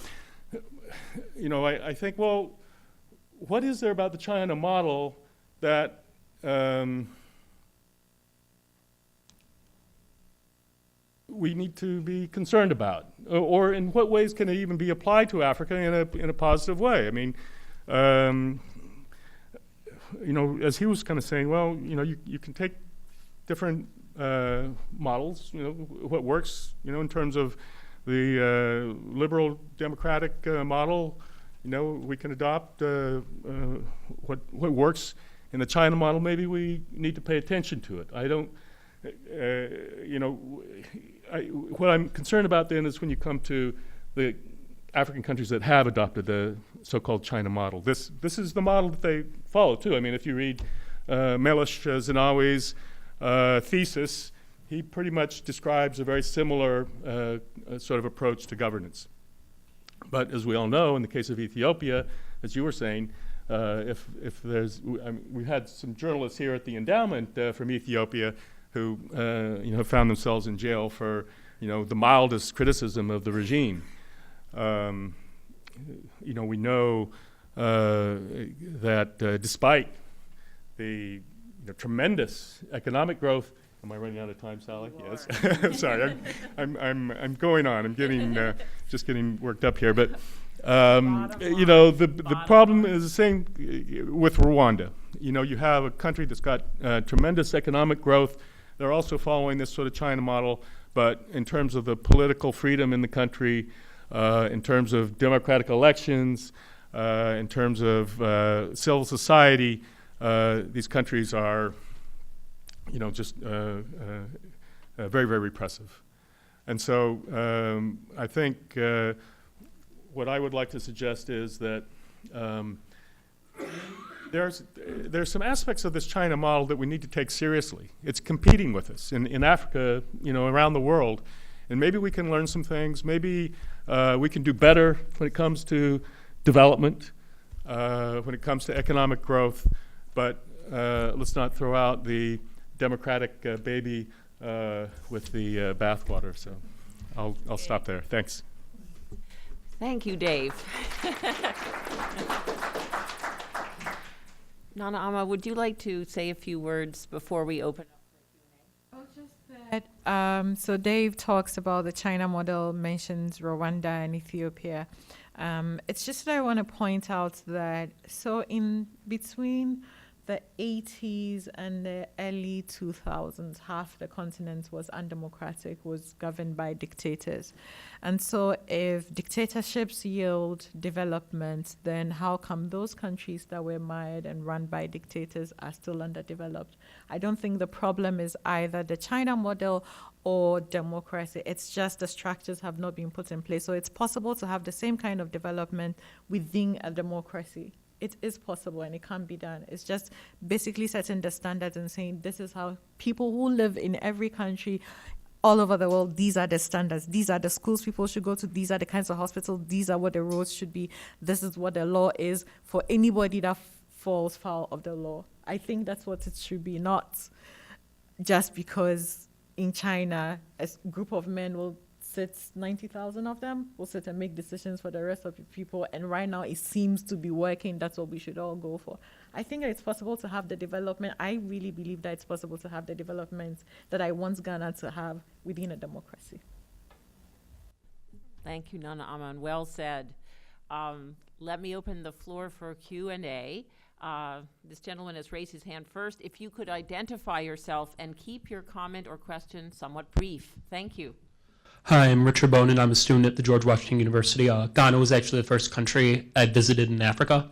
I think, well, what is there about the China model that we need to be concerned about, or in what ways can it even be applied to Africa in a positive way? I mean, as he was kind of saying, well, you can take different models, what works, in terms of the liberal democratic model, we can adopt what works in the China model. Maybe we need to pay attention to it. I don't, what I'm concerned about then is when you come to the African countries that have adopted the so-called China model. This is the model that they follow too. I mean, if you read Meles Zenawi's thesis, he pretty much describes a very similar sort of approach to governance. But as we all know, in the case of Ethiopia, as you were saying, if there's, we had some journalists here at the Endowment from Ethiopia who have found themselves in jail for the mildest criticism of the regime. We know that despite the tremendous economic growth. Am I running out of time, Sally? Yes. Sorry, I'm going on. I'm getting just getting worked up here. But the problem is the same with Rwanda. You have a country that's got tremendous economic growth. They're also following this sort of China model, but in terms of the political freedom in the country, in terms of democratic elections, in terms of civil society, these countries are, just very, very repressive. And so I think what I would like to suggest is that there's some aspects of this China model that we need to take seriously. It's competing with us in Africa, around the world. And maybe we can learn some things. Maybe we can do better when it comes to development, when it comes to economic growth. But let's not throw out the democratic baby with the bathwater. So I'll stop there. Thanks. Thank you, Dave. Nana Ama, would you like to say a few words before we open up? So Dave talks about the China model, mentions Rwanda and Ethiopia. It's just that I want to point out that in between the 80s and the early 2000s, half the continent was undemocratic, was governed by dictators. And so if dictatorships yield development, then how come those countries that were mired and run by dictators are still underdeveloped? I don't think the problem is either the China model or democracy. It's just the structures have not been put in place. So it's possible to have the same kind of development within a democracy. It is possible and it can be done. It's just basically setting the standards and saying this is how people who live in every country all over the world, these are the standards. These are the schools people should go to. These are the kinds of hospitals. These are what the roads should be. This is what the law is for anybody that falls foul of the law. I think that's what it should be, not just because in China a group of men will sit, 90,000 of them will sit and make decisions for the rest of the people. And right now it seems to be working. That's what we should all go for. I think that it's possible to have the development. I really believe that it's possible to have the development that I want Ghana to have within a democracy. Thank you, Nana Ama, and well said. Let me open the floor for Q&A. This gentleman has raised his hand first. If you could identify yourself and keep your comment or question somewhat brief. Thank you. Hi, I'm Richard Bonin. I'm a student at the George Washington University. Ghana was actually the first country I visited in Africa,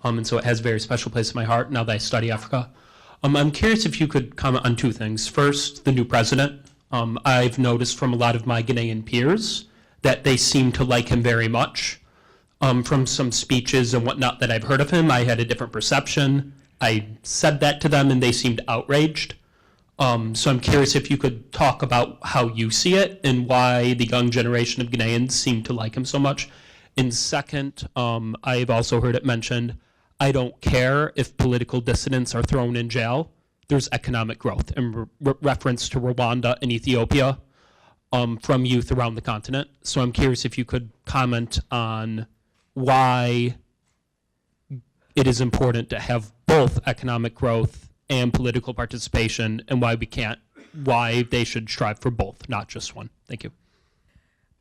and so it has a very special place in my heart now that I study Africa. I'm curious if you could comment on two things. First, the new president. I've noticed from a lot of my Ghanaian peers that they seem to like him very much. From some speeches and whatnot that I've heard of him, I had a different perception. I said that to them and they seemed outraged. So I'm curious if you could talk about how you see it and why the young generation of Ghanaians seem to like him so much. And second, I've also heard it mentioned, I don't care if political dissidents are thrown in jail. there's economic growth in reference to Rwanda and Ethiopia from youth around the continent. So I'm curious if you could comment on why it is important to have both economic growth and political participation, and why they should strive for both, not just one. Thank you.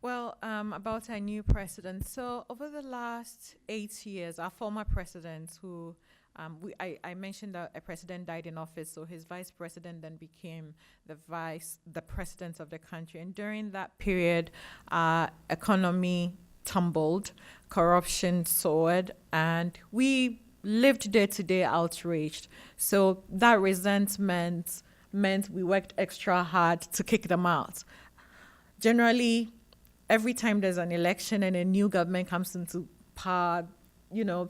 Well, about our new president. So over the last 8 years, our former president, who I mentioned that a president died in office, so his vice president then became the president of the country. And during that period, economy tumbled, corruption soared, and we lived day to day outraged. So that resentment meant we worked extra hard to kick them out. Generally, every time there's an election and a new government comes into power,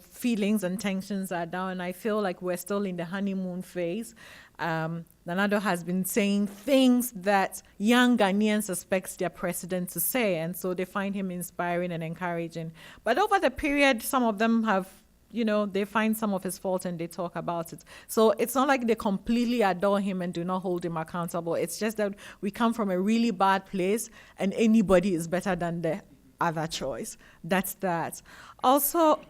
feelings and tensions are down. And I feel like we're still in the honeymoon phase. Nana has been saying things that young Ghanaians expect their president to say, and so they find him inspiring and encouraging. But over the period, some of them have, they find some of his fault and they talk about it. So it's not like they completely adore him and do not hold him accountable. It's just that we come from a really bad place and anybody is better than the other choice. That's that. Also,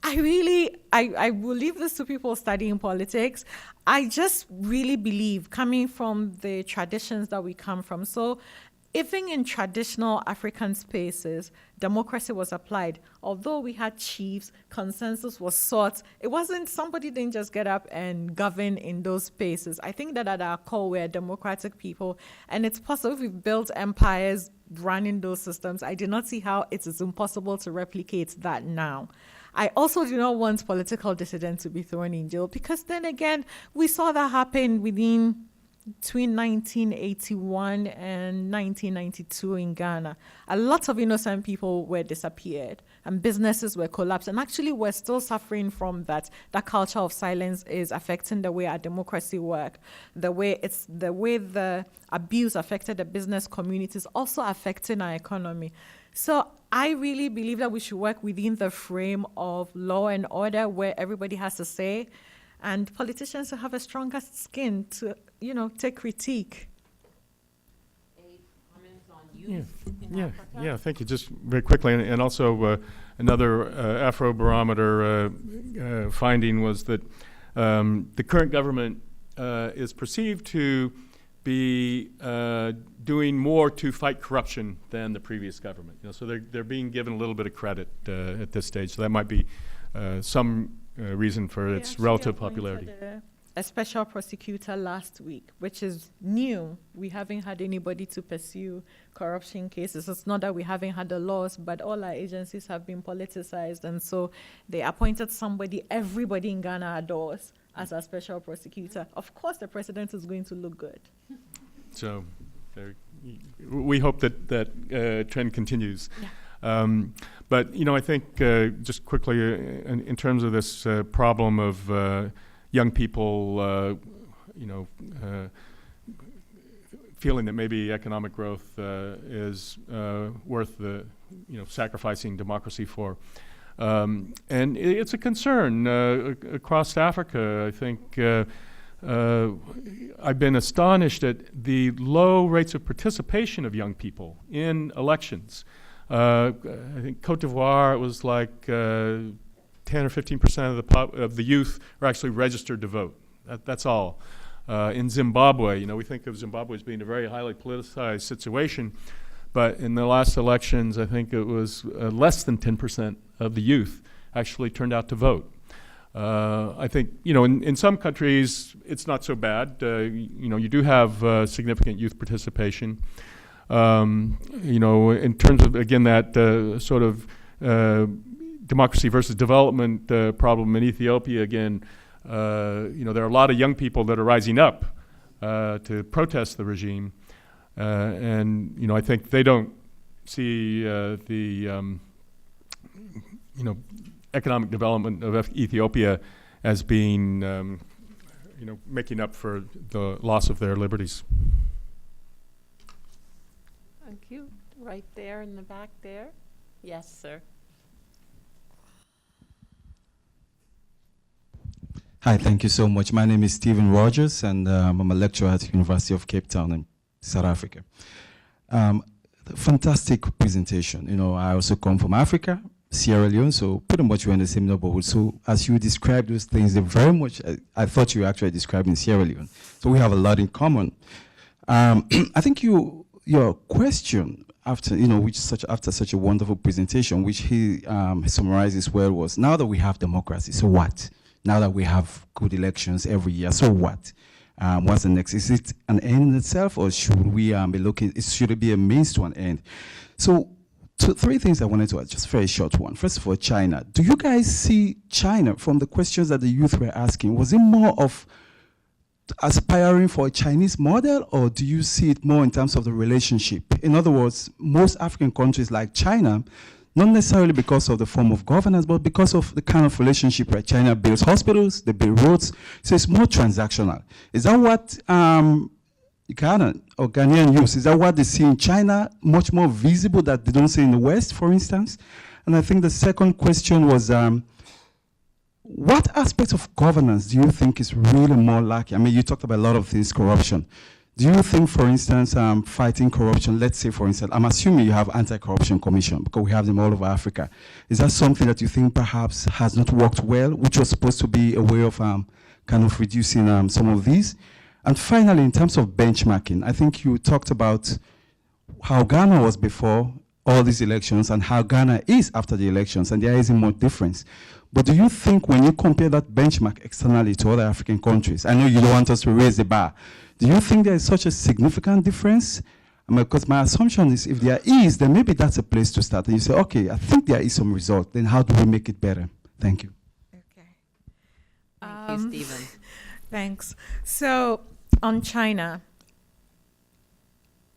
I will leave this to people studying politics. I just really believe, coming from the traditions that we come from, so even in traditional African spaces, democracy was applied. Although we had chiefs, consensus was sought. It wasn't, somebody didn't just get up and govern in those spaces. I think that at our core, we're democratic people, and it's possible. We've built empires running those systems. I do not see how it is impossible to replicate that now. I also do not want political dissidents to be thrown in jail, because then again, we saw that happen between 1981 and 1992 in Ghana. A lot of innocent people were disappeared and businesses were collapsed. And actually, we're still suffering from that. That culture of silence is affecting the way our democracy works. The way the abuse affected the business community is also affecting our economy. So I really believe that we should work within the frame of law and order, where everybody has a say, and politicians will have a stronger skin to, take critique. Any comments on youth in Africa? Yeah, thank you. Just very quickly, and also another Afrobarometer finding was that the current government is perceived to be doing more to fight corruption than the previous government. So they're being given a little bit of credit at this stage. So that might be some reason for its relative popularity. A special prosecutor last week, which is new. We haven't had anybody to pursue corruption cases. It's not that we haven't had the laws, but all our agencies have been politicized, and so they appointed somebody everybody in Ghana adores as a special prosecutor. Of course, the president is going to look good. So we hope that trend continues. Yeah. But, I think just quickly in terms of this problem of young people, feeling that maybe economic growth is worth the, sacrificing democracy for. And it's a concern across Africa. I think I've been astonished at the low rates of participation of young people in elections. I think Cote d'Ivoire, it was like 10 or 15% of the youth are actually registered to vote. That's all. In Zimbabwe, we think of Zimbabwe as being a very highly politicized situation, but in the last elections, I think it was less than 10% of the youth actually turned out to vote. I think, in some countries, it's not so bad. You do have significant youth participation. In terms of, again, that sort of democracy versus development problem in Ethiopia, again, there are a lot of young people that are rising up to protest the regime. And, I think they don't see the economic development of Ethiopia as being, making up for the loss of their liberties. Thank you. Right there in the back there. Yes, sir. Hi, thank you so much. My name is Stephen Rogers, and I'm a lecturer at the University of Cape Town in South Africa. Fantastic presentation. You know, I also come from Africa, Sierra Leone, so pretty much we're in the same neighborhood. So as you describe those things, they're very much, I thought you were actually describing Sierra Leone. So we have a lot in common. I think your question after, you know, after such a wonderful presentation, which he summarizes well, was now that we have democracy, so what? Now that we have good elections every year, so what? What's the next? Is it an end in itself, or should we be looking, should it be a means to an end? So, three things I wanted to add, just a very short one. First of all, China. Do you guys see China, from the questions that the youth were asking, was it more of aspiring for a Chinese model, or do you see it more in terms of the relationship? In other words, most African countries like China, not necessarily because of the form of governance, but because of the kind of relationship where China builds hospitals, they build roads, so it's more transactional. Is that what Ghana or Ghanaian youth, is that what they see in China, much more visible that they don't see in the West, for instance? And I think the second question was, what aspects of governance do you think is really more lacking? I mean, you talked about a lot of things, corruption. Do you think, for instance, fighting corruption, let's say, for instance, I'm assuming you have anti-corruption commission because we have them all over Africa. Is that something that you think perhaps has not worked well, which was supposed to be a way of kind of reducing some of these? And finally, in terms of benchmarking, I think you talked about how Ghana was before all these elections and how Ghana is after the elections, and there isn't much difference. But do you think when you compare that benchmark externally to other African countries, I know you don't want us to raise the bar, do you think there is such a significant difference? Because my assumption is if there is, then maybe that's a place to start. And you say, okay, I think there is some result. Then how do we make it better? Thank you. Okay. Thank you, Stephen. Thanks. So on China,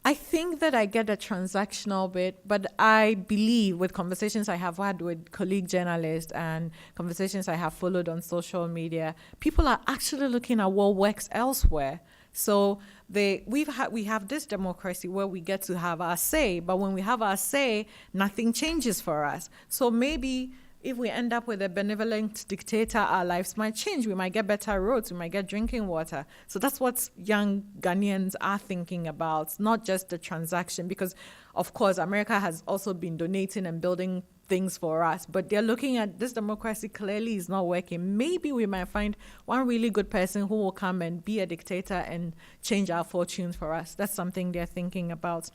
I think that I get a transactional bit, but I believe with conversations I have had with colleague journalists and conversations I have followed on social media, people are actually looking at what works elsewhere. So we have this democracy where we get to have our say, but when we have our say, nothing changes for us. So maybe if we end up with a benevolent dictator, our lives might change. We might get better roads, we might get drinking water. So that's what young Ghanaians are thinking about, not just the transaction, because of course America has also been donating and building things for us, but they're looking at this democracy clearly is not working. Maybe we might find one really good person who will come and be a dictator and change our fortunes for us. That's something they're thinking about.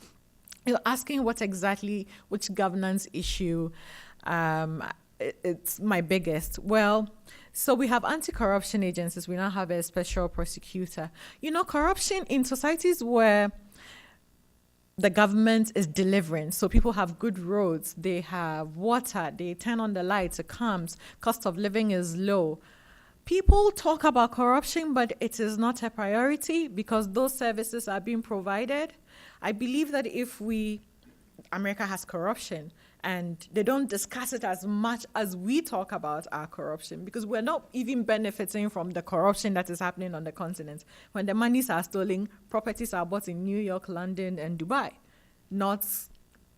You're asking which governance issue it's my biggest. Well, so we have anti-corruption agencies. We now have a special prosecutor. You know, corruption in societies where the government is delivering. So people have good roads, they have water, they turn on the lights, it comes, cost of living is low. People talk about corruption, but it is not a priority because those services are being provided. I believe that America has corruption and they don't discuss it as much as we talk about our corruption because we're not even benefiting from the corruption that is happening on the continent. When the monies are stolen, properties are bought in New York, London, and Dubai, not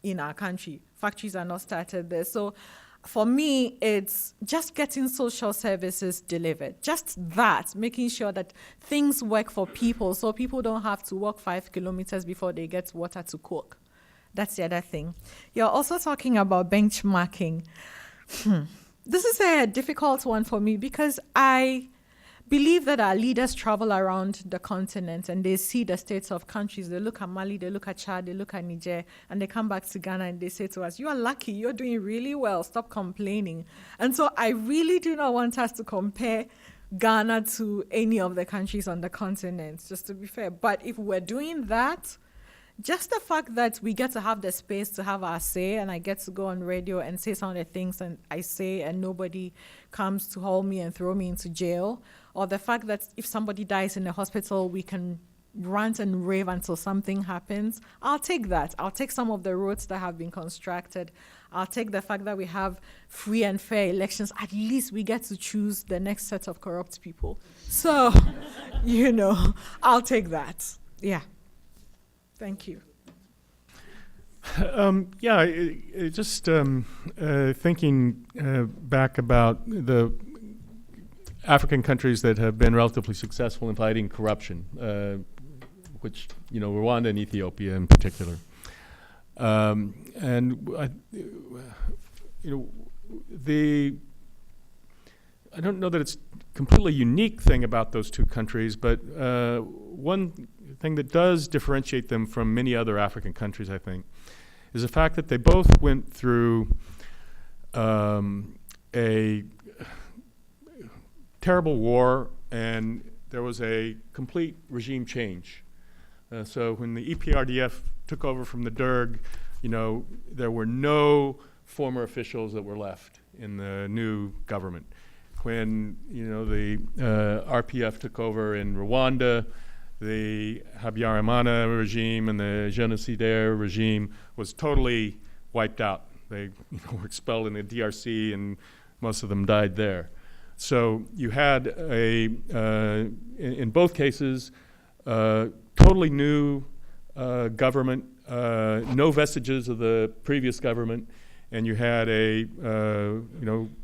in our country. Factories are not started there. So for me, it's just getting social services delivered. Just that, making sure that things work for people so people don't have to walk 5 kilometers before they get water to cook. That's the other thing. You're also talking about benchmarking. This is a difficult one for me because I believe that our leaders travel around the continent and they see the states of countries. They look at Mali, they look at Chad, they look at Niger, and they come back to Ghana and they say to us, you are lucky, you're doing really well, stop complaining. And so I really do not want us to compare Ghana to any of the countries on the continent, just to be fair. But if we're doing that, just the fact that we get to have the space to have our say and I get to go on radio and say some of the things and I say and nobody comes to hold me and throw me into jail, or the fact that if somebody dies in the hospital, we can rant and rave until something happens, I'll take that. I'll take some of the roads that have been constructed. I'll take the fact that we have free and fair elections. At least we get to choose the next set of corrupt people. So, I'll take that. Yeah. Thank you. Just thinking back about African countries that have been relatively successful in fighting corruption, which, Rwanda and Ethiopia in particular. I don't know that it's completely unique thing about those two countries, but one thing that does differentiate them from many other African countries, I think, is the fact that they both went through a terrible war, and there was a complete regime change. So when the EPRDF took over from the Derg, there were no former officials that were left in the new government. When the RPF took over in Rwanda, the Habyarimana regime and the Génocidaire regime was totally wiped out. They were expelled in the DRC, and most of them died there. So you had in both cases, totally new government, no vestiges of the previous government, and you had a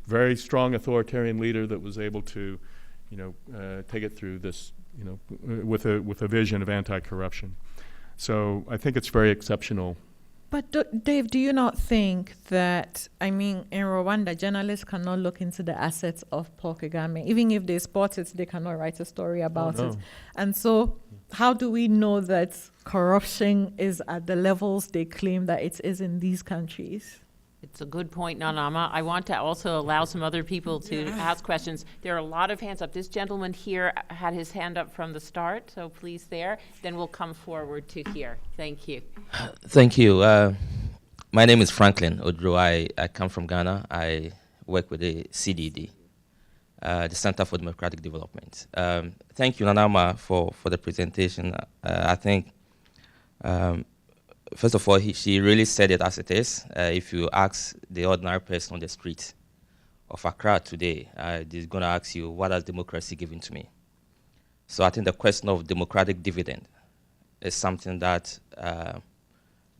very strong authoritarian leader that was able to take it through this with a vision of anti-corruption. So I think it's very exceptional. But Dave, do you not think that, in Rwanda, journalists cannot look into the assets of Paul Kagame? Even if they spot it, they cannot write a story about it. And so how do we know that corruption is at the levels they claim that it is in these countries? It's a good point, Nana Ama. I want to also allow some other people to ask questions. There are a lot of hands up. This gentleman here had his hand up from the start, so please there. Then we'll come forward to here. Thank you. Thank you. My name is Franklin Odro. I come from Ghana. I work with the CDD, the Center for Democratic Development. Thank you, Nana Ama, for the presentation. I think first of all, she really said it as it is. If you ask the ordinary person on the street of Accra today, they're going to ask you, what has democracy given to me? So I think the question of democratic dividend is something that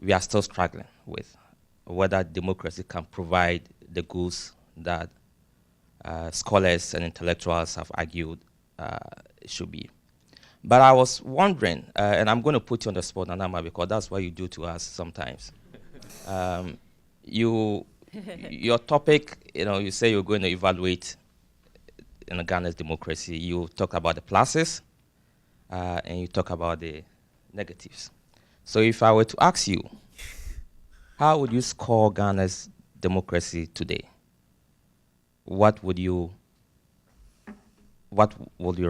we are still struggling with, whether democracy can provide the goods that scholars and intellectuals have argued it should be. But I was wondering, and I'm going to put you on the spot, Nana Ama, because that's what you do to us sometimes. Your topic, you say you're going to evaluate Ghana's democracy. You talk about the pluses, and you talk about the negatives. So if I were to ask you, how would you score Ghana's democracy today? What would your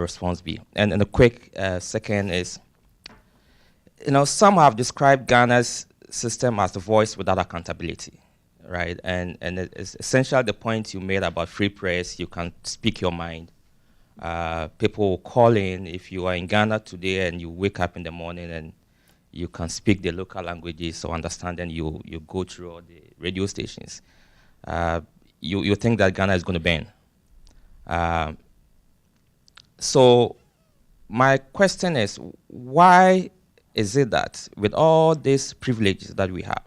response be? And a quick second is, some have described Ghana's system as the voice without accountability, right? And it's essentially the point you made about free press. You can speak your mind. People will call in. If you are in Ghana today and you wake up in the morning and you can speak the local languages or understand, and you go through all the radio stations, you think that Ghana is going to burn. So my question is, why is it that with all these privileges that we have,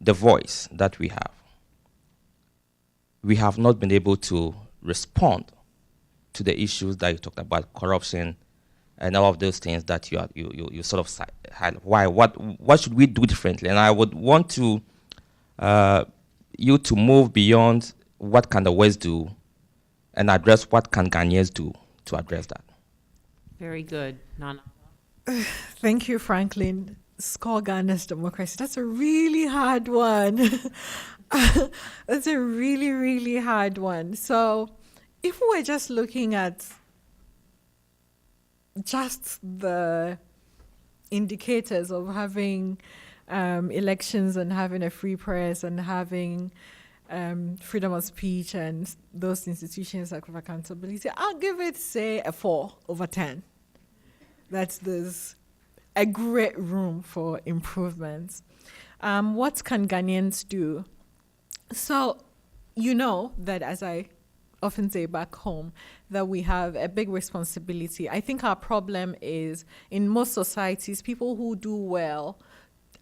the voice that we have not been able to respond to the issues that you talked about, corruption and all of those things that you sort of highlight? Why? What should we do differently? And I would want to you to move beyond what can the West do and address what can Ghanaians do to address that. Very good, Nana. Thank you, Franklin. Score Ghana's democracy. That's a really hard one. That's a really, really hard one. So if we're just looking at just the indicators of having elections and having a free press and having freedom of speech and those institutions like accountability, I'll give it, say, a 4/10. There's a great room for improvements. What can Ghanaians do? So, that, as I often say back home, that we have a big responsibility. I think our problem is, in most societies, people who do well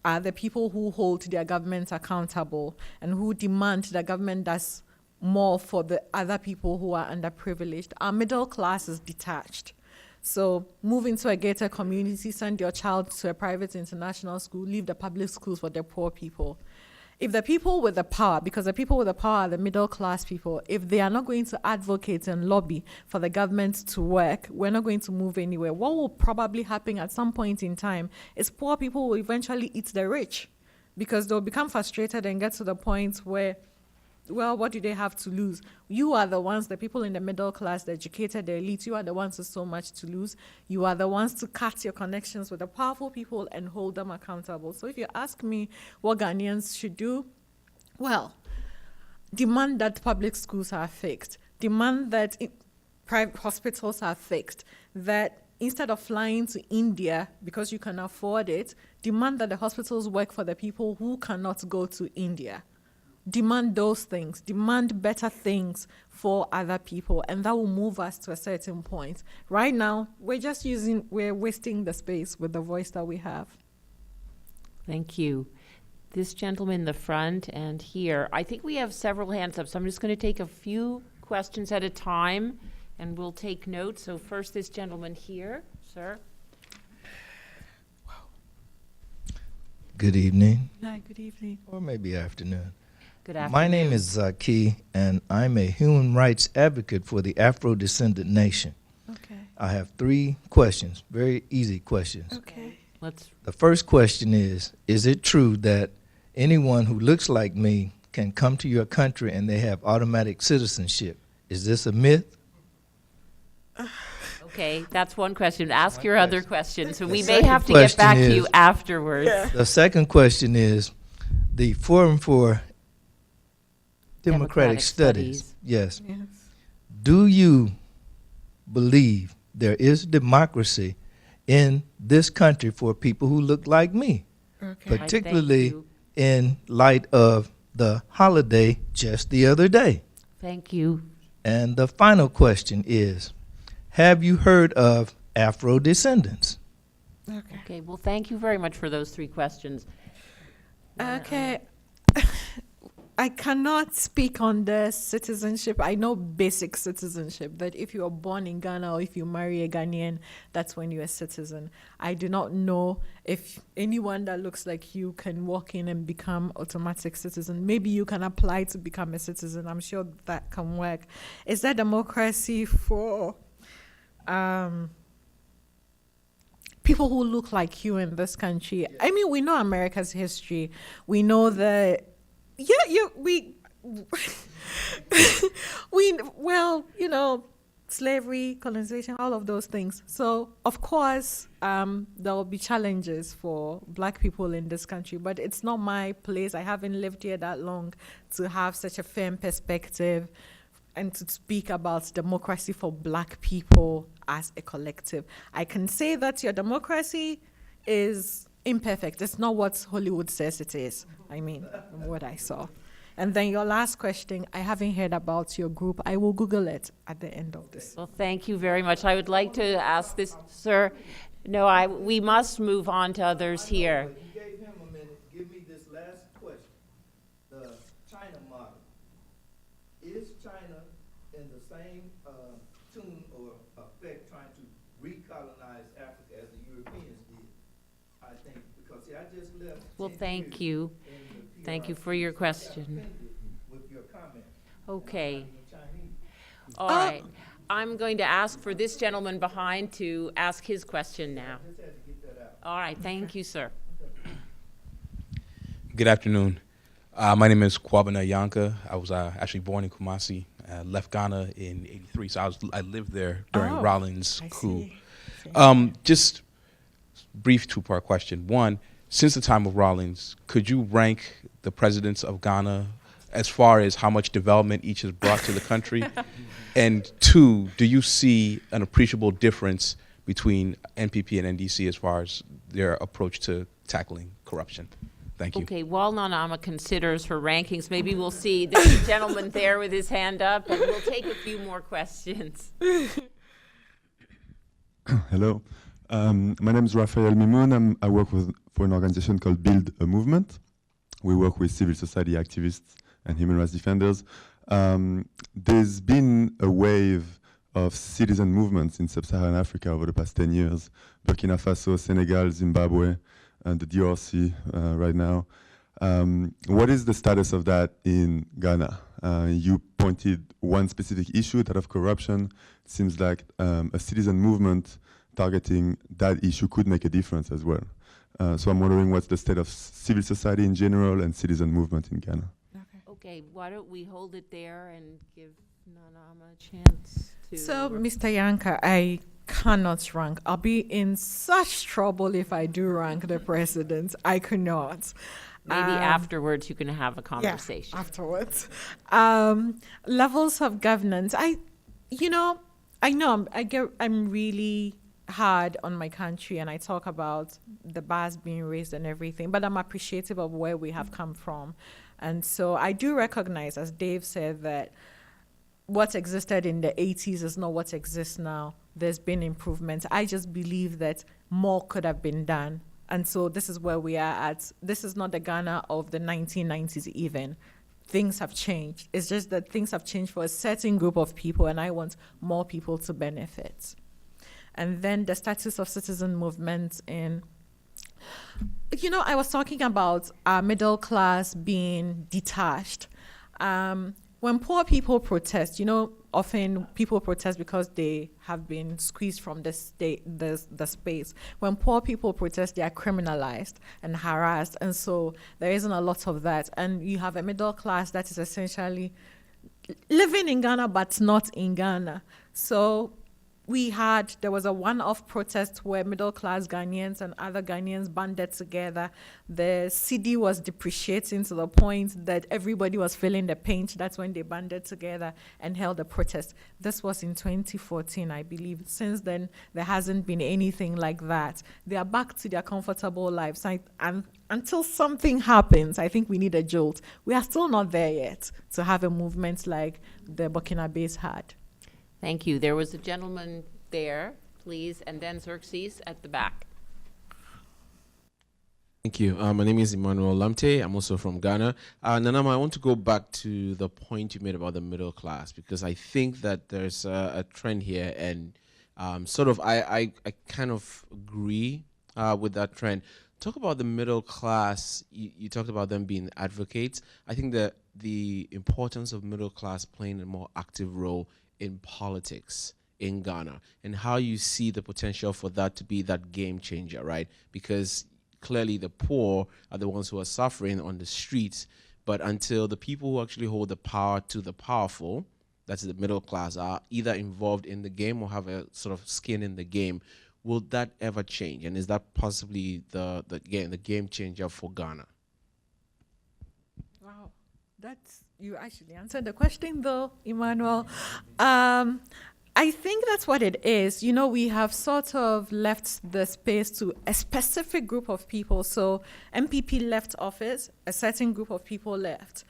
are the people who hold their governments accountable and who demand that government does more for the other people who are underprivileged. Our middle class is detached. So move into a gated community, send your child to a private international school, leave the public schools for the poor people. If the people with the power, because the people with the power are the middle class people, if they are not going to advocate and lobby for the government to work, we're not going to move anywhere. What will probably happen at some point in time is poor people will eventually eat the rich, because they'll become frustrated and get to the point where, well, what do they have to lose? You are the ones, the people in the middle class, the educated, the elite, you are the ones with so much to lose. You are the ones to cut your connections with the powerful people and hold them accountable. So if you ask me what Ghanaians should do, well, demand that public schools are fixed, demand that private hospitals are fixed, that instead of flying to India because you can afford it, demand that the hospitals work for the people who cannot go to India. Demand those things, demand better things for other people, and that will move us to a certain point. Right now, we're wasting the space with the voice that we have. Thank you. This gentleman in the front and here, I think we have several hands up, so I'm just going to take a few questions at a time, and we'll take notes. So first, this gentleman here, sir. Good evening, Hi, good evening. or maybe afternoon. Good afternoon. My name is Key, and I'm a human rights advocate for the Afro-descendant nation. Okay. I have 3 questions, very easy questions. Okay. Let's. The first question is it true that anyone who looks like me can come to your country and they have automatic citizenship? Is this a myth? Okay, that's one question. Ask your other question. So we may second have to get back question to you is- afterwards. The second question is the Forum for Democratic Democratic Studies. Studies. Yes. Yes. Do you believe there is democracy in this country for people who look like me, Okay. particularly you. in light of the holiday just the other day? Thank you. And the final question is, have you heard of Afro descendants? Okay. Okay, well, thank you very much for those 3 questions. Okay. I cannot speak on the citizenship. I know basic citizenship, that if you are born in Ghana or if you marry a Ghanaian, that's when you're a citizen. I do not know if anyone that looks like you can walk in and become automatic citizen. Maybe you can apply to become a citizen. I'm sure that can work. Is there democracy for people who look like you in this country? I mean, we know America's history. We know that slavery, colonization, all of those things. So, of course, there will be challenges for Black people in this country, but it's not my place. I haven't lived here that long to have such a firm perspective and to speak about democracy for Black people as a collective. I can say that your democracy is imperfect. It's not what Hollywood says it is. I mean, from what I saw. And then your last question, I haven't heard about your group. I will Google it at the end of this. Well, thank you very much. I would like to ask this, sir. No, we must move on to others here. You gave him a minute. Give me this last question. The China model. Is China in the same tune or effect trying to recolonize Africa as the Europeans did? I think, because I just left. Well, 10 thank years you. in the Thank you PR. for your I got question. offended with your comment. Okay. I'm not even Chinese. All right. I'm going to ask for this gentleman behind to ask his question now. Just had to get that out. All right. Thank you, sir. Good afternoon. My name is Kwabena Yanka. I was actually born in Kumasi. Left Ghana in '83, so I lived there during Oh, Rollins' I coup. see. Just brief 2-part question. One, since the time of Rollins, could you rank the presidents of Ghana as far as how much development each has brought to the country? And 2, do you see an appreciable difference between NPP and NDC as far as their approach to tackling corruption? Thank you. Okay, while Nana Ama considers her rankings, maybe we'll see there's a gentleman there with his hand up, and we'll take a few more questions. Hello. My name is Raphael Mimoun. I work for an organization called Build a Movement. We work with civil society activists and human rights defenders. There's been a wave of citizen movements in sub-Saharan Africa over the past 10 years. Burkina Faso, Senegal, Zimbabwe, and the DRC right now. What is the status of that in Ghana? You pointed one specific issue, that of corruption. It seems like a citizen movement targeting that issue could make a difference as well. So I'm wondering what's the state of civil society in general and citizen movement in Ghana. Okay, why don't we hold it there and give Nana Ama a chance to... So, Mr. Yanka, I cannot rank. I'll be in such trouble if I do rank the president. I could not. Maybe afterwards you can have a conversation. Yeah, afterwards. Levels of governance. I'm really hard on my country, and I talk about the bars being raised and everything, but I'm appreciative of where we have come from. And so I do recognize, as Dave said, that what existed in the 80s is not what exists now. There's been improvements. I just believe that more could have been done. And so this is where we are at. This is not the Ghana of the 1990s even. Things have changed. It's just that things have changed for a certain group of people, and I want more people to benefit. And then the status of citizen movements in... I was talking about our middle class being detached. When poor people protest, often people protest because they have been squeezed from the space. When poor people protest, they are criminalized and harassed, and so there isn't a lot of that. And you have a middle class that is essentially living in Ghana but not in Ghana. So there was a one-off protest where middle-class Ghanaians and other Ghanaians banded together. The cedi was depreciating to the point that everybody was feeling the pinch. That's when they banded together and held a protest. This was in 2014, I believe. Since then, there hasn't been anything like that. They are back to their comfortable lives. And until something happens, I think we need a jolt. We are still not there yet to have a movement like the Burkinabés had. Thank you. There was a gentleman there, please, and then Xerxes at the back. Thank you. My name is Emmanuel Lamte. I'm also from Ghana. Nana Ama, I want to go back to the point you made about the middle class, because I think that there's a trend here, and I kind of agree with that trend. Talk about the middle class. You talked about them being advocates. I think that the importance of middle class playing a more active role in politics in Ghana, and how you see the potential for that to be that game changer, right? Because clearly the poor are the ones who are suffering on the streets, but until the people who actually hold the power to the powerful, that's the middle class, are either involved in the game or have a sort of skin in the game, will that ever change? And is that possibly the game changer for Ghana? Wow, you actually answered the question though, Emmanuel. I think that's what it is. We have sort of left the space to a specific group of people. So MPP left office, a certain group of people left.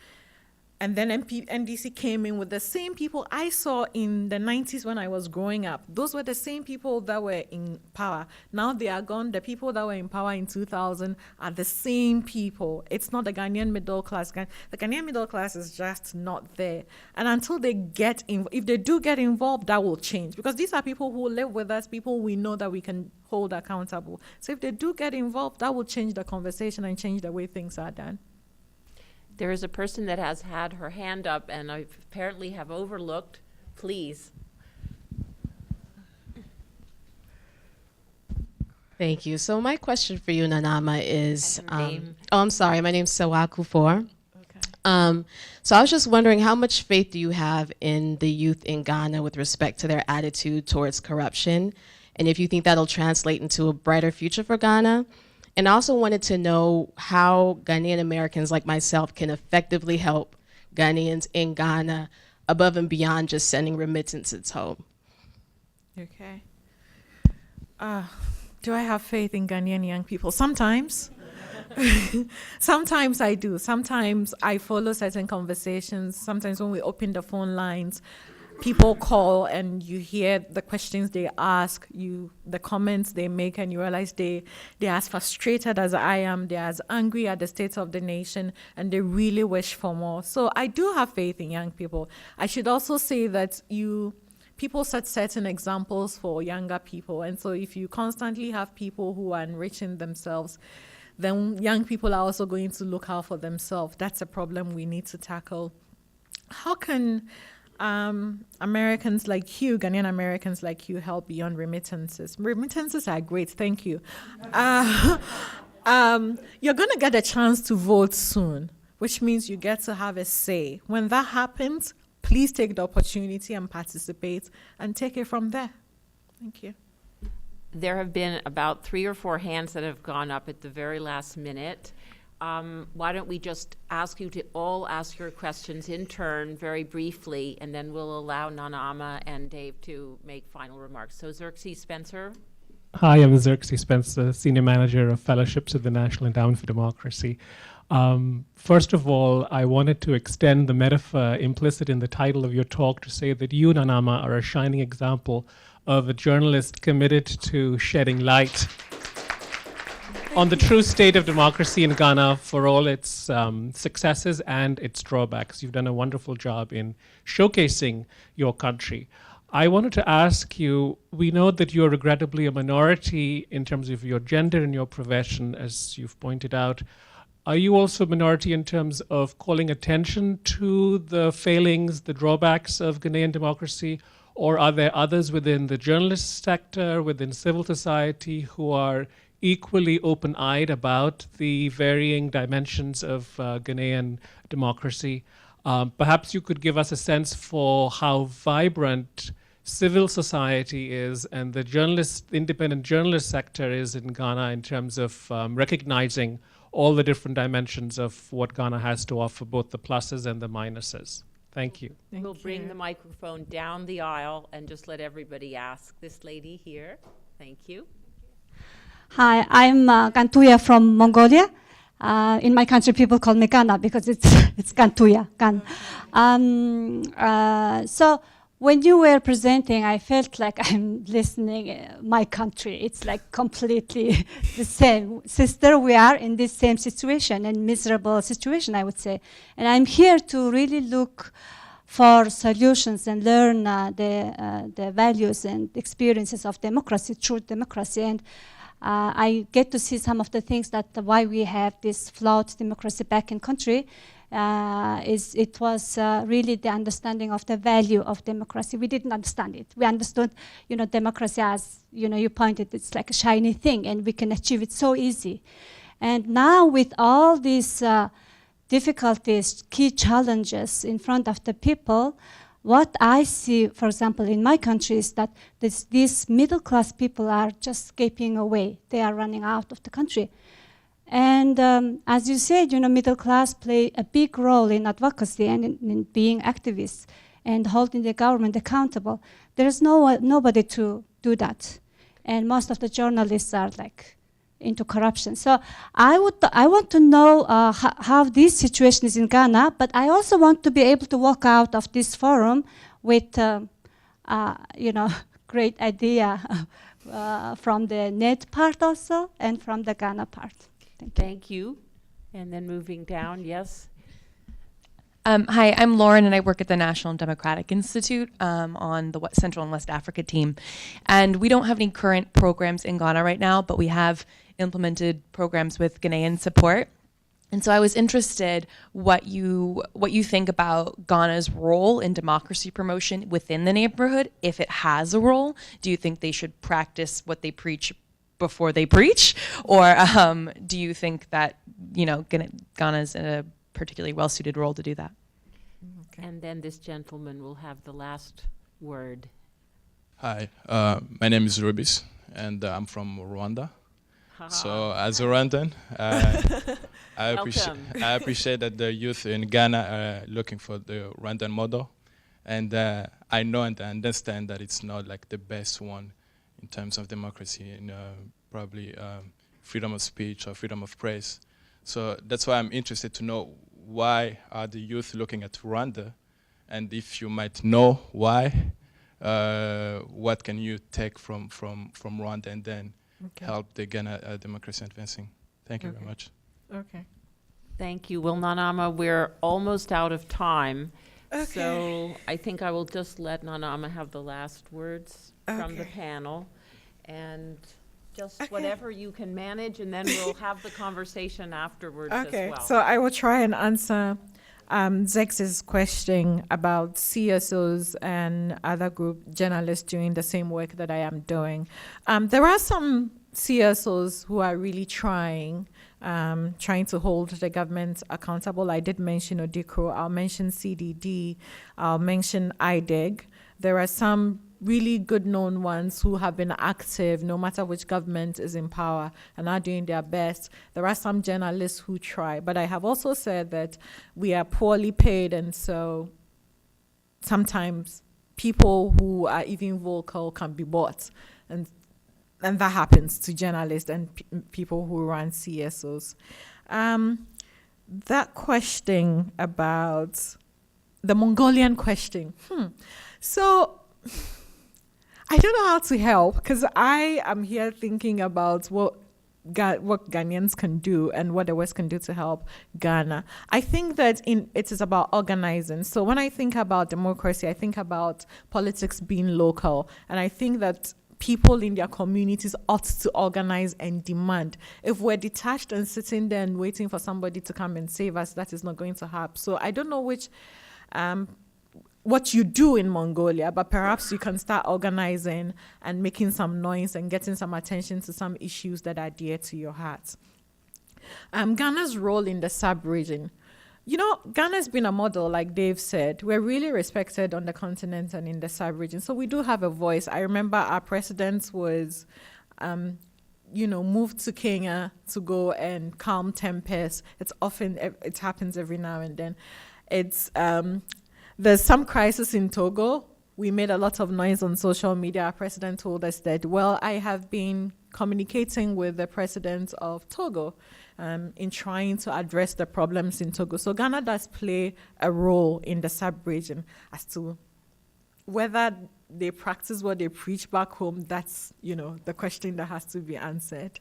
And then NDC came in with the same people I saw in the 90s when I was growing up. Those were the same people that were in power. Now they are gone. The people that were in power in 2000 are the same people. It's not the Ghanaian middle class. The Ghanaian middle class is just not there. And until they if they do get involved, that will change. Because these are people who live with us, people we know that we can hold accountable. So if they do get involved, that will change the conversation and change the way things are done. There is a person that has had her hand up and I apparently have overlooked. Please. Thank you. So my question for you, Nana Ama, is... name. I'm sorry. My name's Sawaku Four. Okay. So I was just wondering, how much faith do you have in the youth in Ghana with respect to their attitude towards corruption? And if you think that'll translate into a brighter future for Ghana? And I also wanted to know how Ghanaian Americans like myself can effectively help Ghanaians in Ghana above and beyond just sending remittances home. Okay. Do I have faith in Ghanaian young people? Sometimes. Sometimes I do. Sometimes I follow certain conversations. Sometimes when we open the phone lines, people call and you hear the questions they ask, the comments they make, and you realize they're as frustrated as I am, they're as angry at the state of the nation, and they really wish for more. So I do have faith in young people. I should also say that people set certain examples for younger people, and so if you constantly have people who are enriching themselves, then young people are also going to look out for themselves. That's a problem we need to tackle. How can Americans like you, Ghanaian Americans like you, help beyond remittances? Remittances are great, thank you. You're going to get a chance to vote soon, which means you get to have a say. When that happens, please take the opportunity and participate and take it from there. Thank you. There have been about 3 or 4 hands that have gone up at the very last minute. Why don't we just ask you to all ask your questions in turn very briefly, and then we'll allow Nana Ama and Dave to make final remarks. So Xerxes Spencer. Hi, I'm Xerxes Spencer, Senior Manager of Fellowships at the National Endowment for Democracy. First of all, I wanted to extend the metaphor implicit in the title of your talk to say that you, Nana Ama, are a shining example of a journalist committed to shedding light on the true state of democracy in Ghana for all its successes and its drawbacks. You've done a wonderful job in showcasing your country. I wanted to ask you, we know that you're regrettably a minority in terms of your gender and your profession, as you've pointed out. Are you also a minority in terms of calling attention to the failings, the drawbacks of Ghanaian democracy? Or are there others within the journalist sector, within civil society, who are equally open-eyed about the varying dimensions of Ghanaian democracy? Perhaps you could give us a sense for how vibrant civil society is and the independent journalist sector is in Ghana in terms of recognizing all the different dimensions of what Ghana has to offer, both the pluses and the minuses. Thank you. We'll bring the microphone down the aisle and just let everybody ask. This lady here, thank you. Hi, I'm Gantuya from Mongolia. In my country, people call me Ghana because it's Gantuya, Gan. So when you were presenting, I felt like I'm listening my country. It's like completely the same. Sister, we are in this same situation, and miserable situation, I would say. And I'm here to really look for solutions and learn the values and experiences of democracy, true democracy. And I get to see some of the things that why we have this flawed democracy back in country. It was really the understanding of the value of democracy. We didn't understand it. We understood, democracy as, you pointed, it's like a shiny thing, and we can achieve it so easy. And now with all these difficulties, key challenges in front of the people, what I see, for example, in my country is that these middle-class people are just escaping away. They are running out of the country. And as you said, middle class play a big role in advocacy and in being activists and holding the government accountable. There is nobody to do that. And most of the journalists are like into corruption. So I want to know how this situation is in Ghana, but I also want to be able to walk out of this forum with, great idea from the net part also and from the Ghana part. Thank you. And then moving down, yes. Hi, I'm Lauren, and I work at the National Democratic Institute on the Central and West Africa team. And we don't have any current programs in Ghana right now, but we have implemented programs with Ghanaian support. And so I was interested what you think about Ghana's role in democracy promotion within the neighborhood, if it has a role. Do you think they should practice what they preach before they preach, or do you think that Ghana's in a particularly well-suited role to do that? Okay. And then this gentleman will have the last word. Hi, my name is Rubis, and I'm from Rwanda. So as a Rwandan, I appreciate that the youth in Ghana are looking for the Rwandan model, and I know and I understand that it's not like the best one in terms of democracy and probably freedom of speech or freedom of press. So that's why I'm interested to know, why are the youth looking at Rwanda And if you might know why, what can you take from Rwanda and then help the Ghana democracy advancing? Thank you very much. Okay. Thank you. Well, Nana Ama, we're almost out of time. Okay. So I think I will just let Nana Ama have the last words from the panel. And just whatever you can manage, and then we'll have the conversation afterwards as well. So I will try and answer Zex's question about CSOs and other group journalists doing the same work that I am doing. There are some CSOs who are really trying to hold the government accountable. I did mention ODICRO, I'll mention CDD, I'll mention IDEG. There are some really good known ones who have been active no matter which government is in power and are doing their best. There are some journalists who try, but I have also said that we are poorly paid, and so sometimes people who are even vocal can be bought, and that happens to journalists and people who run CSOs. That question about the Mongolian question. So I don't know how to help, because I am here thinking about what Ghanaians can do and what the West can do to help Ghana. I think that it is about organizing. So when I think about democracy, I think about politics being local, and I think that people in their communities ought to organize and demand. If we're detached and sitting there and waiting for somebody to come and save us, that is not going to happen. So I don't know what you do in Mongolia, but perhaps you can start organizing and making some noise and getting some attention to some issues that are dear to your heart. Ghana's role in the sub-region. You know, Ghana's been a model, like Dave said. We're really respected on the continent and in the sub-region. So we do have a voice. I remember our president was, moved to Kenya to go and calm tempest. It happens every now and then. There's some crisis in Togo. We made a lot of noise on social media. Our president told us that, well, I have been communicating with the president of Togo in trying to address the problems in Togo. So Ghana does play a role in the sub-region. As to whether they practice what they preach back home, that's, the question that has to be answered.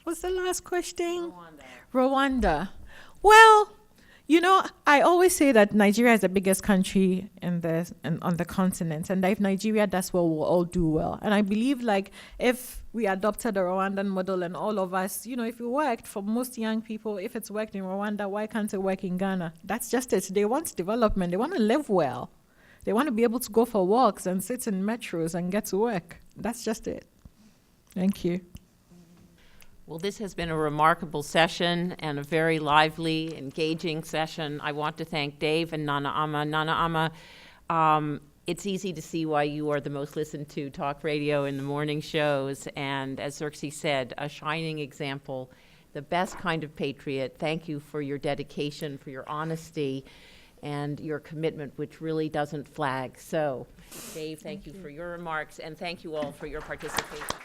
What's the last question? Rwanda. Well, I always say that Nigeria is the biggest country on the continent, and that if Nigeria does well, we'll all do well. And I believe, if we adopted the Rwandan model and all of us, if it worked for most young people, if it's worked in Rwanda, why can't it work in Ghana? That's just it. They want development. They want to live well. They want to be able to go for walks and sit in metros and get to work. That's just it. Thank you. Well, this has been a remarkable session and a very lively, engaging session. I want to thank Dave and Nana Ama. Nana Ama, it's easy to see why you are the most listened to talk radio in the morning shows. And as Xerxes said, a shining example, the best kind of patriot. Thank you for your dedication, for your honesty, and your commitment, which really doesn't flag. So, Dave, thank you for your remarks, and thank you all for your participation.